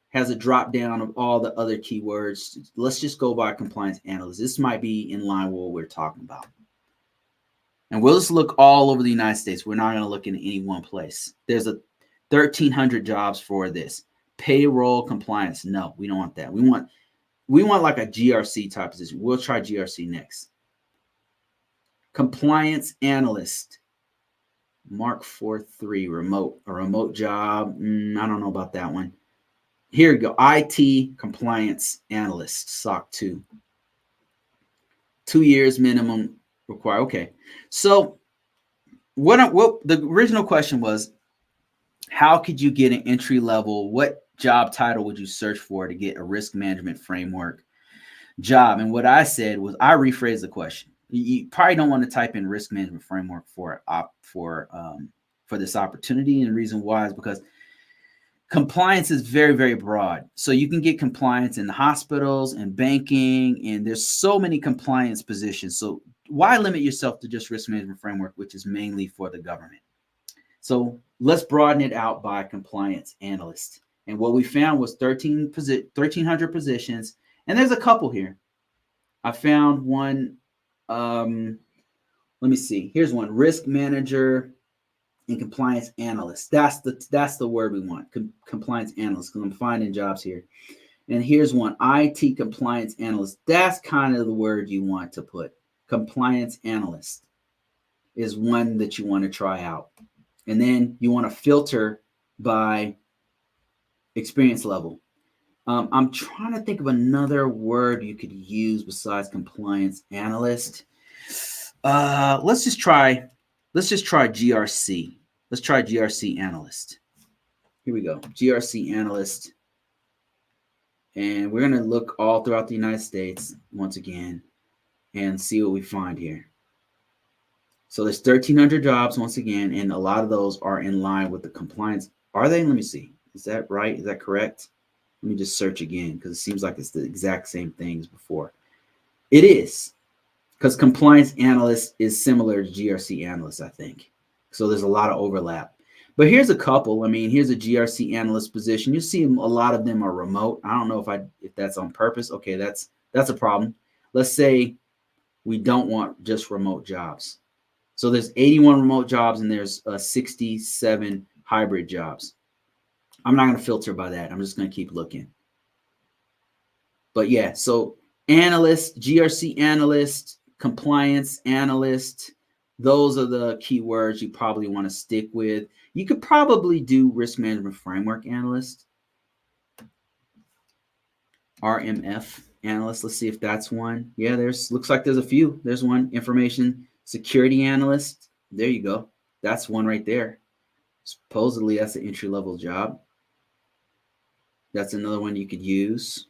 Has a drop down of all the other keywords. Let's just go by compliance analyst. This might be in line with what we're talking about. And we'll just look all over the United States. We're not going to look in any one place. There's a 1,300 jobs for this. Payroll compliance. No, we don't want that. We want like a GRC type position. We'll try GRC next. Compliance analyst. Mark 4.3 remote. A remote job. I don't know about that one. Here we go. IT compliance analyst. SOC 2. 2 years minimum required. Okay. So what the original question was, how could you get an entry level? What job title would you search for to get a risk management framework job? And what I said was, I rephrased the question. You probably don't want to type in risk management framework for this opportunity. And the reason why is because compliance is very, very broad. So you can get compliance in the hospitals and banking, and there's so many compliance positions. So why limit yourself to just risk management framework, which is mainly for the government? So let's broaden it out by compliance analyst. And what we found was 1,300 positions. And there's a couple here. I found one. Let me see. Here's one. Risk manager and compliance analyst. That's the word we want. Compliance analyst, because I'm finding jobs here. And here's one. IT compliance analyst. That's kind of the word you want to put. Compliance analyst is one that you want to try out. And then you want to filter by experience level. I'm trying to think of another word you could use besides compliance analyst. Let's just try GRC. Let's try GRC analyst. Here we go. GRC analyst. And we're going to look all throughout the United States once again and see what we find here. So there's 1,300 jobs once again, and a lot of those are in line with the compliance. Are they? Let me see. Is that right? Is that correct? Let me just search again, because it seems like it's the exact same thing as before. It is, because compliance analyst is similar to GRC analyst, I think. So there's a lot of overlap. But here's a couple. I mean, here's a GRC analyst position. You see a lot of them are remote. I don't know if that's on purpose. Okay, that's a problem. Let's say we don't want just remote jobs. So there's 81 remote jobs and there's 67 hybrid jobs. I'm not going to filter by that. I'm just going to keep looking. But yeah, so analyst, GRC analyst, compliance analyst, those are the keywords you probably want to stick with. You could probably do risk management framework analyst, RMF analyst. Let's see if that's one. Yeah, looks like there's a few. There's one. Information security analyst. There you go. That's one right there. Supposedly that's an entry-level job. That's another one you could use.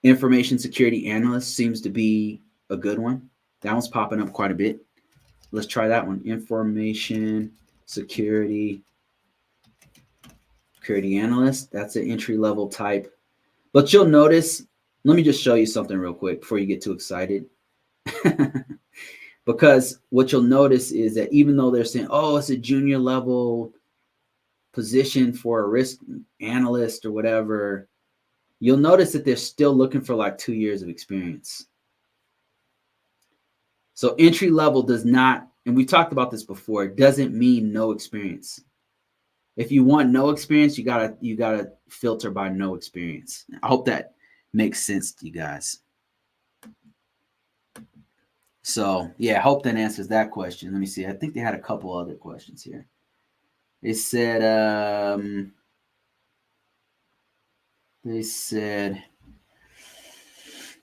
Information security analyst seems to be a good one. That one's popping up quite a bit. Let's try that one. Information security analyst. That's an entry-level type. But you'll notice, let me just show you something real quick before you get too excited. Because what you'll notice is that even though they're saying, oh, it's a junior level position for a risk analyst or whatever, you'll notice that they're still looking for like 2 years of experience. So entry level does not, and we talked about this before, doesn't mean no experience. If you want no experience, you gotta filter by no experience. I hope that makes sense to you guys. So yeah, I hope that answers that question. Let me see. I think they had a couple other questions here. They said,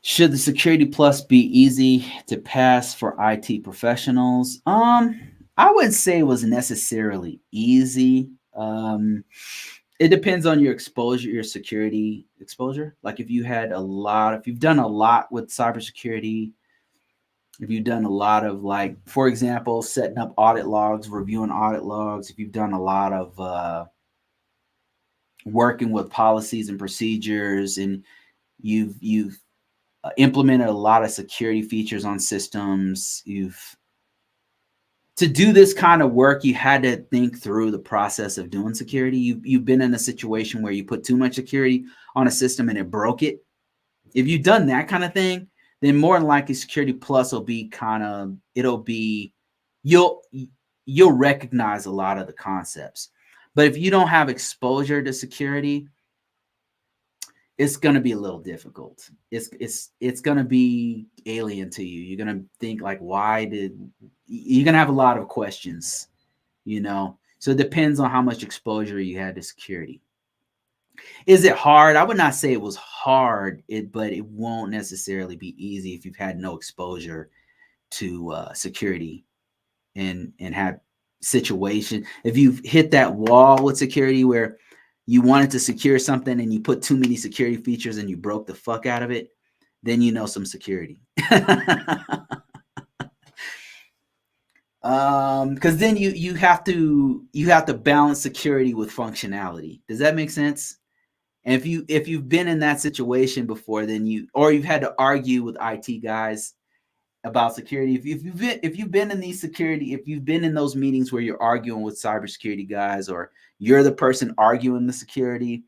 should the Security Plus be easy to pass for IT professionals? I wouldn't say it was necessarily easy. It depends on your exposure, your security exposure. Like if you've done a lot with cybersecurity, if you've done a lot of, like, for example, setting up audit logs, reviewing audit logs, if you've done a lot of working with policies and procedures, and you've implemented a lot of security features on systems, to do this kind of work, you had to think through the process of doing security. You've been in a situation where you put too much security on a system and it broke it. If you've done that kind of thing, then more than likely Security Plus will be you'll recognize a lot of the concepts. But if you don't have exposure to security, it's going to be a little difficult. It's going to be alien to you. You're going to think like, you're going to have a lot of questions, So it depends on how much exposure you had to security. Is it hard? I would not say it was hard, but it won't necessarily be easy if you've had no exposure to security and had situation. If you've hit that wall with security where you wanted to secure something and you put too many security features and you broke the fuck out of it, then you know some security. Because then you have to balance security with functionality. Does that make sense? And if you've been in that situation before, then you've had to argue with IT guys about security. If you've been in those meetings where you're arguing with cybersecurity guys, or you're the person arguing the security,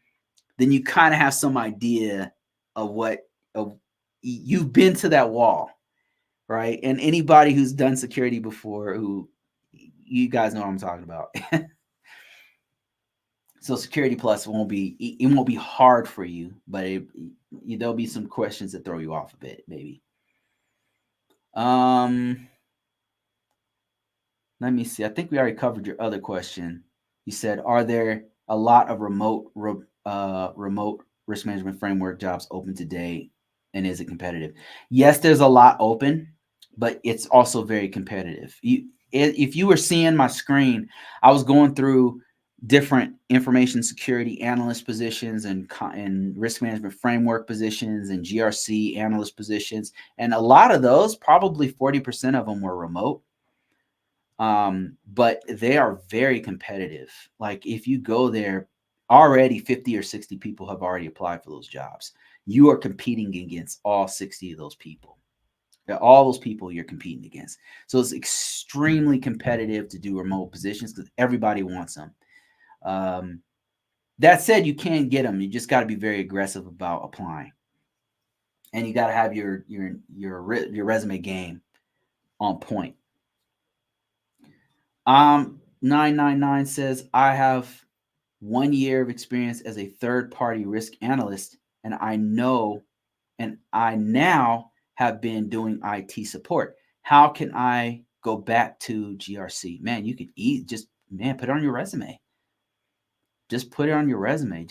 then you kind of have some idea of you've been to that wall, right? And anybody who's done security before, you guys know what I'm talking about. So Security Plus won't be hard for you, but there'll be some questions that throw you off a bit, maybe. Let me see. I think we already covered your other question. You said, are there a lot of remote risk management framework jobs open today, and is it competitive? Yes, there's a lot open, but it's also very competitive. If you were seeing my screen, I was going through different information security analyst positions and risk management framework positions and GRC analyst positions. And a lot of those, probably 40% of them, were remote. But they are very competitive. Like if you go there, already 50 or 60 people have already applied for those jobs. You are competing against all 60 of those people. All those people you're competing against. So it's extremely competitive to do remote positions because everybody wants them. That said, you can get them. You just got to be very aggressive about applying, and you got to have your resume game on point. 999 says, I have 1 year of experience as a third-party risk analyst, and I now have been doing IT support. How can I go back to GRC? Man, you could put it on your resume. Just put it on your resume.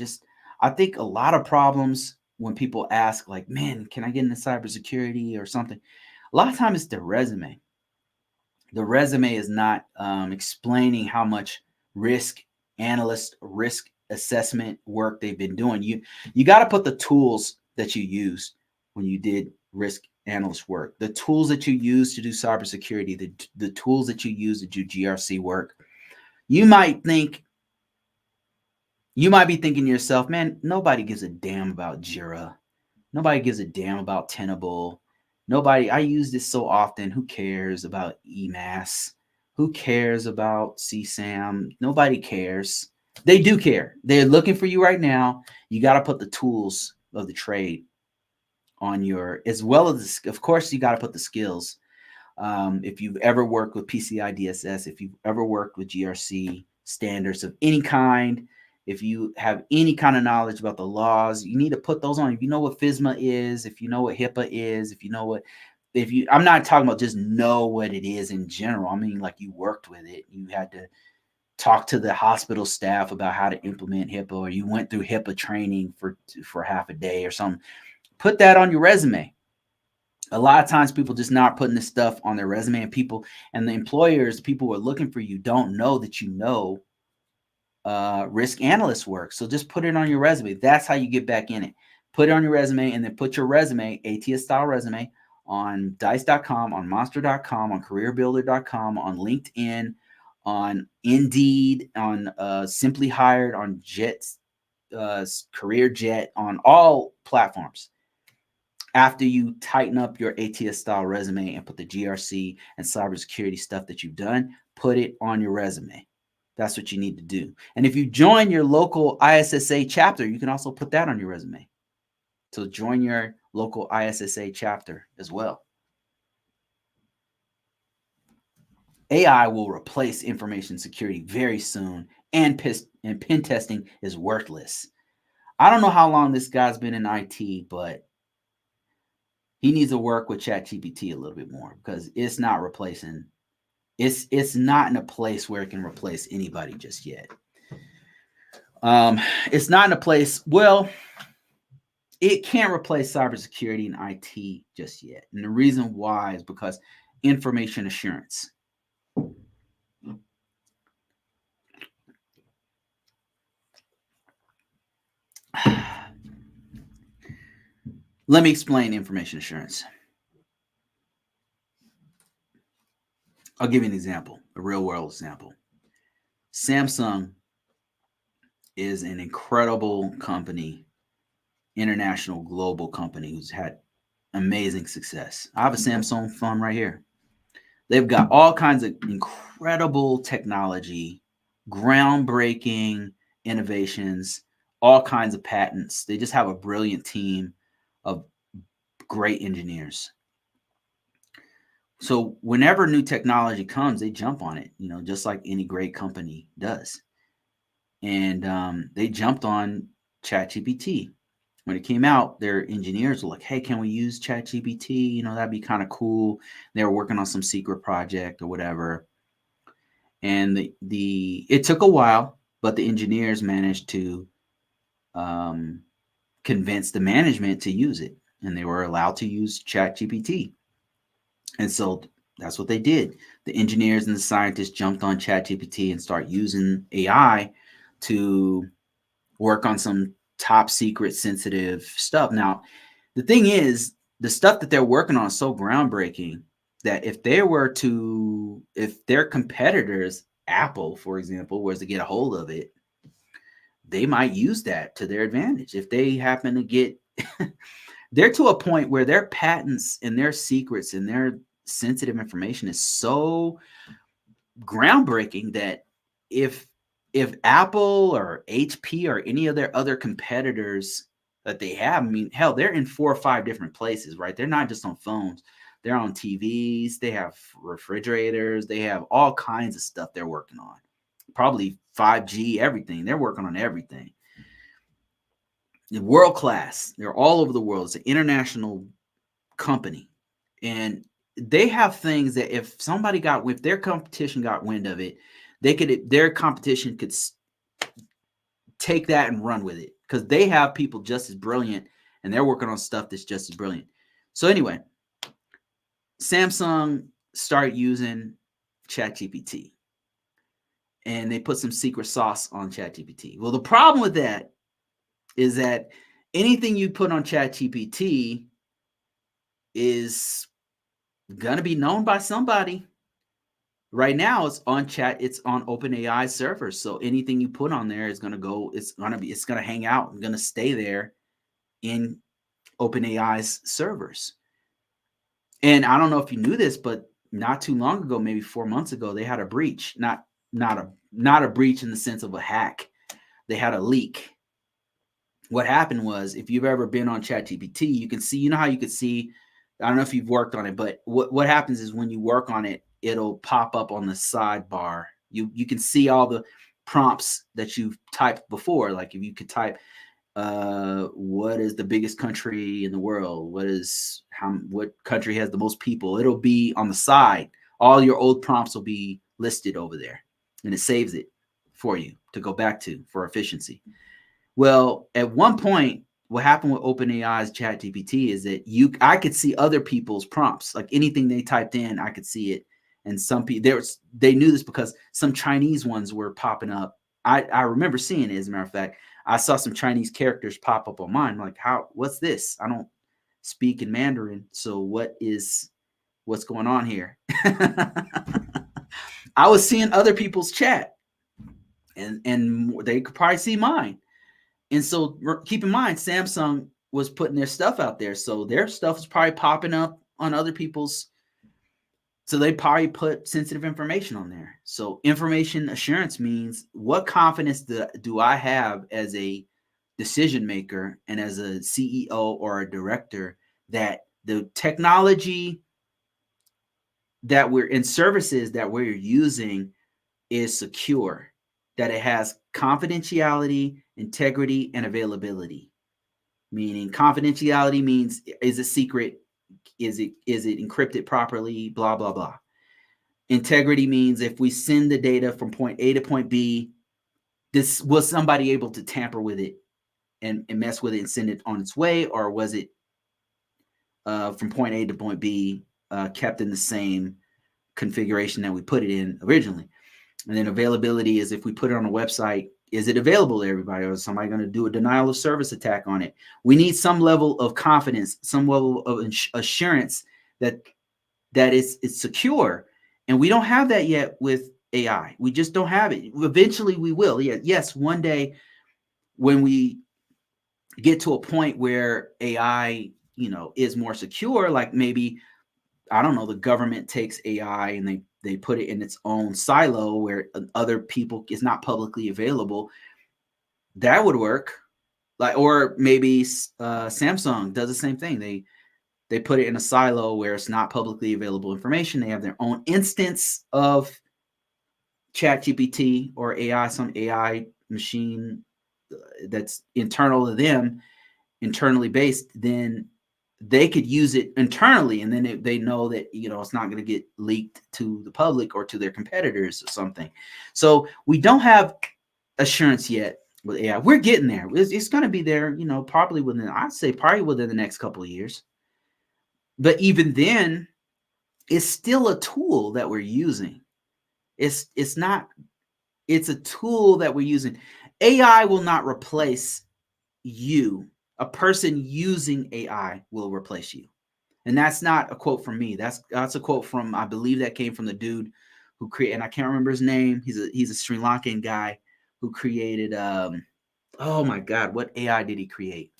I think a lot of problems when people ask, like, man, can I get into cybersecurity or something? A lot of times it's the resume. The resume is not explaining how much risk analyst, risk assessment work they've been doing. You got to put the tools that you used when you did risk analyst work, the tools that you use to do cybersecurity, the tools that you use to do GRC work. You might be thinking to yourself, man, nobody gives a damn about Jira. Nobody gives a damn about Tenable. I use this so often. Who cares about EMAS? Who cares about CSAM? Nobody cares. They do care. They're looking for you right now. You got to put the tools of the trade on as well as, of course, you got to put the skills. If you've ever worked with PCI DSS, if you've ever worked with GRC standards of any kind, if you have any kind of knowledge about the laws, you need to put those on. If you know what FISMA is, if you know what HIPAA is, I'm not talking about just know what it is in general. I mean, like you worked with it. You had to talk to the hospital staff about how to implement HIPAA, or you went through HIPAA training for half a day or something. Put that on your resume. A lot of times people just not putting this stuff on their resume, and the employers, people who are looking for you, don't know that you know risk analyst work. So just put it on your resume. That's how you get back in it. Put it on your resume, and then put your resume, ATS style resume, on dice.com, on monster.com, on careerbuilder.com, on LinkedIn, on Indeed, on Simply Hired, on Jets, CareerJet, on all platforms. After you tighten up your ATS style resume and put the GRC and cybersecurity stuff that you've done, put it on your resume. That's what you need to do. And if you join your local ISSA chapter, you can also put that on your resume. So join your local ISSA chapter as well. AI will replace information security very soon, and pen testing is worthless. I don't know how long this guy's been in IT, but he needs to work with ChatGPT a little bit more, because it's not replacing. It's not in a place where it can replace anybody just yet. It's not in a place. Well, it can't replace cybersecurity and IT just yet, and the reason why is because information assurance. Let me explain information assurance. I'll give you an example, a real world example. Samsung is an incredible company, international global company who's had amazing success. I have a Samsung phone right here. They've got all kinds of incredible technology, groundbreaking innovations, all kinds of patents. They just have a brilliant team of great engineers. So whenever new technology comes, they jump on it, just like any great company does. And they jumped on ChatGPT. When it came out, their engineers were like, hey, can we use ChatGPT? That'd be kind of cool. They were working on some secret project or whatever. And it took a while, but the engineers managed to convince the management to use it. And they were allowed to use ChatGPT. And so that's what they did. The engineers and the scientists jumped on ChatGPT and start using AI to work on some top secret sensitive stuff. Now, the thing is, the stuff that they're working on is so groundbreaking that if their competitors, Apple, for example, was to get a hold of it, they might use that to their advantage. If they happen to get, they're to a point where their patents and their secrets and their sensitive information is so groundbreaking that if Apple or HP or any of their other competitors that they have, hell, they're in 4 or 5 different places, right? They're not just on phones. They're on TVs. They have refrigerators. They have all kinds of stuff they're working on. Probably 5G, everything. They're working on everything. World class. They're all over the world. It's an international company. And they have things that if their competition got wind of it, their competition could take that and run with it, because they have people just as brilliant and they're working on stuff that's just as brilliant. So anyway, Samsung started using ChatGPT and they put some secret sauce on ChatGPT. Well, the problem with that is that anything you put on ChatGPT is going to be known by somebody. Right now, it's on OpenAI servers. So anything you put on there is going to hang out and going to stay there in OpenAI's servers. And I don't know if you knew this, but not too long ago, maybe 4 months ago, they had a breach. Not a breach in the sense of a hack. They had a leak. What happened was, if you've ever been on ChatGPT, you can see, how you could see, I don't know if you've worked on it, but what happens is when you work on it, it'll pop up on the sidebar. You can see all the prompts that you've typed before. Like if you could type, what is the biggest country in the world? What country has the most people? It'll be on the side. All your old prompts will be listed over there, and it saves it for you to go back to for efficiency. Well, at one point, what happened with OpenAI's ChatGPT is that I could see other people's prompts, like anything they typed in, I could see it. And some people they knew this because some Chinese ones were popping up I remember seeing it. As a matter of fact, I saw some Chinese characters pop up on mine. I'm like, what's this? I don't speak in Mandarin, so what's going on here? I was seeing other people's chat, and they could probably see mine. And so keep in mind, Samsung was putting their stuff out there, so their stuff was probably popping up on other people's. So they probably put sensitive information on there. So information assurance means, what confidence do I have as a decision maker and as a CEO or a director that the technology that we're in, services that we're using, is secure, that it has confidentiality, integrity, and availability. Meaning confidentiality means, is it secret? Is it encrypted properly? Blah, blah, blah. Integrity means, if we send the data from point A to point B, was somebody able to tamper with it and mess with it and send it on its way, or was it from point A to point B kept in the same configuration that we put it in originally? And then availability is, if we put it on a website, is it available to everybody, or is somebody going to do a denial of service attack on it? We need some level of confidence, some level of assurance that it's secure. And we don't have that yet with AI. We just don't have it. Eventually we will. Yeah, yes, one day when we get to a point where AI, is more secure, like maybe, I don't know, the government takes AI and they put it in its own silo where other people, is not publicly available. That would work. Like, or maybe Samsung does the same thing. They put it in a silo where it's not publicly available information. They have their own instance of ChatGPT or AI, some AI machine that's internal to them, internally based. Then they could use it internally, and then they know that it's not going to get leaked to the public or to their competitors or something. So we don't have assurance yet with AI. We're getting there. It's going to be there, probably within the next couple of years. But even then, it's still a tool that we're using. It's a tool that we're using. AI will not replace you. A person using AI will replace you. And that's not a quote from me. That's a quote from, I believe that came from the dude who created, and I can't remember his name. He's a Sri Lankan guy who created, oh my God, what AI did he create?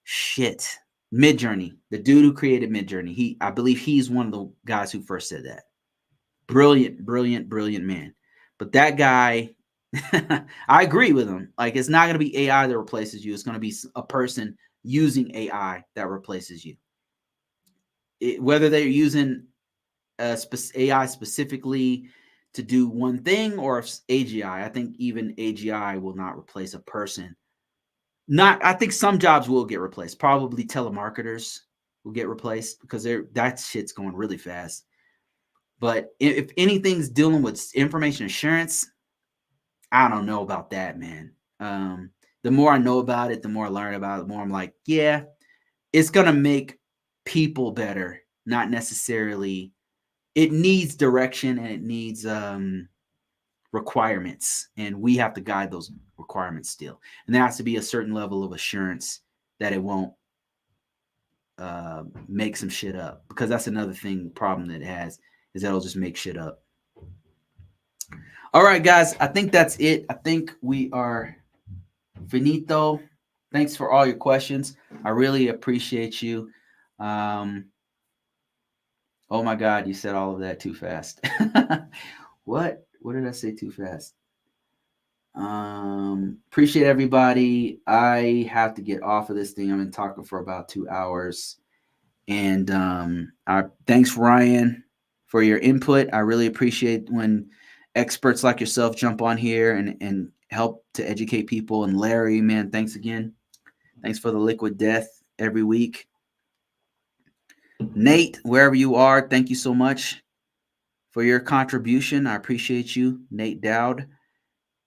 Shit. Midjourney. The dude who created Midjourney. I believe he's one of the guys who first said that. Brilliant, brilliant, brilliant man. But that guy, I agree with him. Like, it's not going to be AI that replaces you. It's going to be a person using AI that replaces you. Whether they're using AI specifically to do one thing, or AGI. I think even AGI will not replace a person. I think some jobs will get replaced. Probably telemarketers will get replaced, because that shit's going really fast. But if anything's dealing with information assurance, I don't know about that, man. The more I know about it, the more I learn about it, the more I'm like, yeah, it's going to make people better, not necessarily. It needs direction, and it needs requirements, and we have to guide those requirements still. And there has to be a certain level of assurance that it won't make some shit up, because that's another problem that it has, is that it'll just make shit up. All right, guys, I think that's it. I think we are finito. Thanks for all your questions. I really appreciate you. Oh my God, you said all of that too fast. What did I say too fast? Appreciate everybody. I have to get off of this thing. I've been talking for about 2 hours. And thanks, Ryan, for your input. I really appreciate when experts like yourself jump on here and help to educate people. And Larry, man, thanks again. Thanks for the liquid death every week. Nate, wherever you are, thank you so much for your contribution. I appreciate you, Nate Dowd.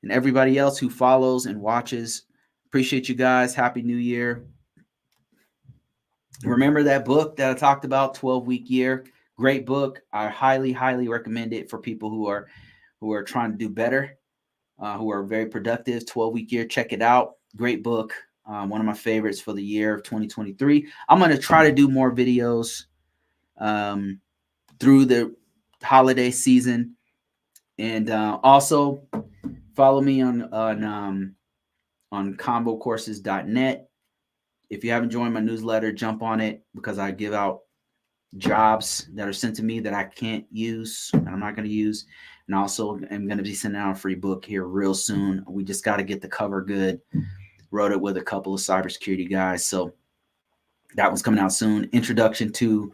And everybody else who follows and watches, appreciate you guys. Happy New Year. Remember that book that I talked about, 12-Week Year? Great book. I highly, highly recommend it for people who are trying to do better. who are very productive. 12-week year. Check it out. Great book. One of my favorites for the year of 2023. I'm going to try to do more videos through the holiday season. And also follow me on convocourses.net. If you haven't joined my newsletter, jump on it, because I give out jobs that are sent to me that I can't use, and I'm not going to use. And also I'm going to be sending out a free book here real soon. We just got to get the cover good. Wrote it with a couple of cybersecurity guys. So that one's coming out soon. Introduction to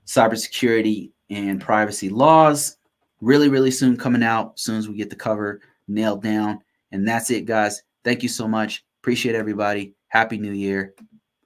cybersecurity and privacy laws. Really, really soon coming out, as soon as we get the cover nailed down. And that's it, guys. Thank you so much. Appreciate everybody. Happy New Year.